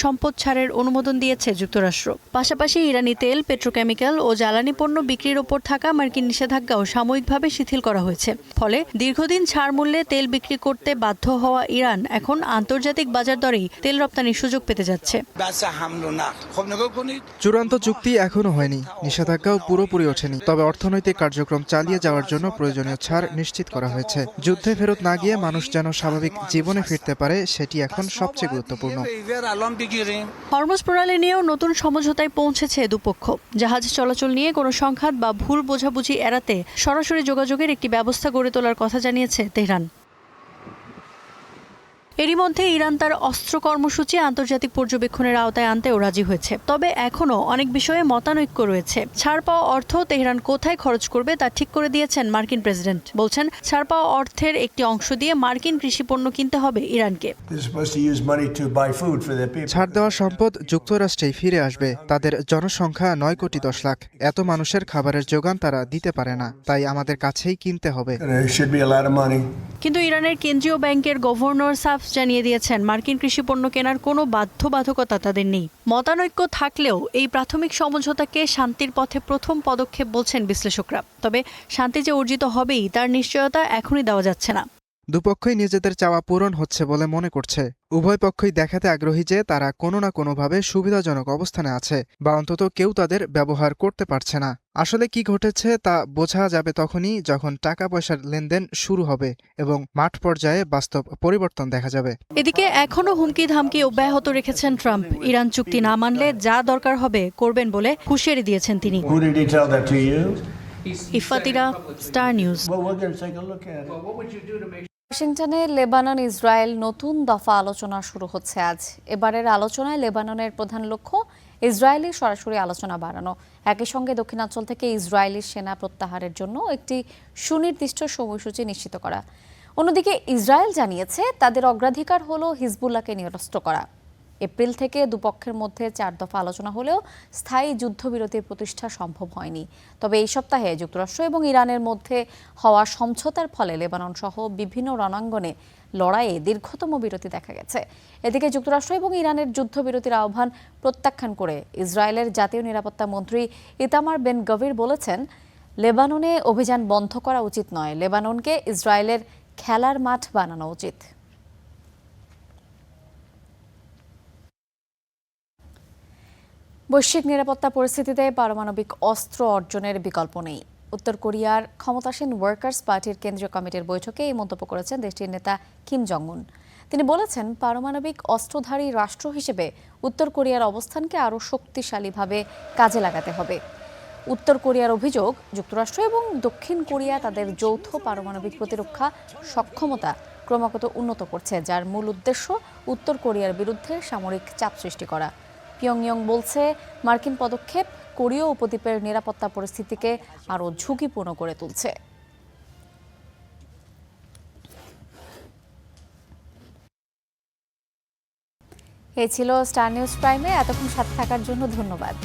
সম্পদ ছাড়ের অনুমোদন দিয়েছে যুক্তরাষ্ট্র। পাশাপাশি ইরানি তেল, পেট্রোকেমিক্যাল ও জ্বালানি পণ্য বিক্রির ওপর থাকা মার্কিন নিষেধাজ্ঞাও সাময়িকভাবে শিথিল করা হয়েছে। ফলে দীর্ঘদিন ছাড় মূল্যে তেল বিক্রি করতে বাধ্য হওয়া ইরান এখন আন্তর্জাতিক বাজার দরেই তেল রপ্তানির সুযোগ পেতে যাচ্ছে। চূড়ান্ত চুক্তি এখনো হয়নি, নিষেধাজ্ঞাও পুরোপুরি ওঠেনি, তবে অর্থনৈতিক কার্যক্রম চালিয়ে যাওয়ার জন্য প্রয়োজনীয় ছাড় নিশ্চিত করা হয়েছে। যুদ্ধে ফেরত না গিয়ে মানুষ যেন স্বাভাবিক জীবনে ফিরতে পারে, সেটি এখন সবচেয়ে গুরুত্বপূর্ণ। হরমুজ প্রণালী নিয়েও নতুন সমঝোতায় পৌঁছেছে দুপক্ষ। জাহাজ চলাচল নিয়ে কোনো সংঘাত বা ভুল বোঝাবুঝি এড়াতে সরাসরি যোগাযোগের একটি ব্যবস্থা গড়ে তোলার কথা জানিয়েছে তেহরান। এরই মধ্যে ইরান তার অস্ত্র কর্মসূচি আন্তর্জাতিক পর্যবেক্ষণের আওতায় আনতেও রাজি হয়েছে। তবে এখনও অনেক বিষয়ে মতানৈক্য রয়েছে। ছাড় পাওয়া অর্থ তেহরান কোথায় খরচ করবে তা ঠিক করে দিয়েছেন মার্কিন প্রেসিডেন্ট। বলছেন ছাড় পাওয়া অর্থের একটি অংশ দিয়ে মার্কিন কৃষিপণ্য কিনতে হবে ইরানকে। ছাড় দেওয়া সম্পদ যুক্তরাষ্ট্রেই ফিরে আসবে। তাদের জনসংখ্যা 9 কোটি 10 লাখ। এত মানুষের খাবারের যোগান তারা দিতে পারে না, তাই আমাদের কাছেই কিনতে হবে। কিন্তু ইরানের কেন্দ্রীয় ব্যাংকের গভর্নর সাফ জানিয়ে দিয়েছেন মার্কিন কৃষিপণ্য কেনার কোনো বাধ্যবাধকতা তাদের নেই। মতানৈক্য থাকলেও এই প্রাথমিক সমঝোতাকে শান্তির পথে প্রথম পদক্ষেপ বলছেন বিশ্লেষকরা। তবে শান্তি যে অর্জিত হবেই তার নিশ্চয়তা এখনই দেওয়া যাচ্ছে না। দুপক্ষই নিজেদের চাওয়া পূরণ হচ্ছে বলে মনে করছে। উভয় পক্ষই দেখাতে আগ্রহী যে তারা কোনো না কোনোভাবে সুবিধাজনক অবস্থানে আছে, বা অন্তত কেউ তাদের ব্যবহার করতে পারছে না। আসলে কি ঘটেছে তা বোঝা যাবে তখনই যখন টাকা পয়সার লেনদেন শুরু হবে এবং মাঠ পর্যায়ে বাস্তব পরিবর্তন দেখা যাবে। এদিকে এখনও হুমকি ধামকি অব্যাহত রেখেছেন ট্রাম্প। ইরান চুক্তি না মানলে যা দরকার হবে করবেন বলে হুঁশিয়ারি দিয়েছেন তিনি। ইফাতিরা, স্টার নিউজ। ওয়াশিংটনে লেবানন ইসরায়েল নতুন দফা আলোচনা শুরু হচ্ছে আজ। এবারের আলোচনায় লেবাননের প্রধান লক্ষ্য ইসরায়েলি সরাসরি আলোচনা বাড়ানো, একই সঙ্গে দক্ষিণাঞ্চল থেকে ইসরায়েলি সেনা প্রত্যাহারের জন্য একটি সুনির্দিষ্ট সময়সূচি নিশ্চিত করা। অন্যদিকে ইসরায়েল জানিয়েছে তাদের অগ্রাধিকার হলো হিজবুল্লাহকে নিরস্ত করা। এপ্রিল থেকে দুপক্ষের মধ্যে 4 দফা আলোচনা হলেও স্থায়ী যুদ্ধবিরতির প্রতিষ্ঠা সম্ভব হয়নি। তবে এই সপ্তাহে যুক্তরাষ্ট্র এবং ইরানের মধ্যে হওয়া সমঝোতার ফলে লেবানন সহ বিভিন্ন রণাঙ্গনে লড়াইয়ে দীর্ঘতম বিরতি দেখা গেছে। এদিকে যুক্তরাষ্ট্র এবং ইরানের যুদ্ধবিরতির আহ্বান প্রত্যাখ্যান করে ইসরায়েলের জাতীয় নিরাপত্তা মন্ত্রী ইতামার বেন গভির বলেছেন, লেবাননে অভিযান বন্ধ করা উচিত নয়, লেবাননকে ইসরায়েলের খেলার মাঠ বানানো উচিত। বৈশ্বিক নিরাপত্তা পরিস্থিতিতে পারমাণবিক অস্ত্র অর্জনের বিকল্প নেই। উত্তর কোরিয়ার ক্ষমতাসীন ওয়ার্কার্স পার্টির কেন্দ্রীয় কমিটির বৈঠকে এই মন্তব্য করেছেন দেশটির নেতা কিম জং উন। তিনি বলেছেন, পারমাণবিক অস্ত্রধারী রাষ্ট্র হিসেবে উত্তর কোরিয়ার অবস্থানকে আরও শক্তিশালীভাবে কাজে লাগাতে হবে। উত্তর কোরিয়ার অভিযোগ, যুক্তরাষ্ট্র এবং দক্ষিণ কোরিয়া তাদের যৌথ পারমাণবিক প্রতিরক্ষা সক্ষমতা ক্রমাগত উন্নত করছে, যার মূল উদ্দেশ্য উত্তর কোরিয়ার বিরুদ্ধে সামরিক চাপ সৃষ্টি করা। পিয়ংইয়ং বলছে, মার্কিন পদক্ষেপ কোরীয় উপদ্বীপের নিরাপত্তা পরিস্থিতিকে আরও ঝুঁকিপূর্ণ করে তুলছে। এই ছিল স্টার নিউজ প্রাইমে। এতক্ষণ সাথে থাকার জন্য ধন্যবাদ।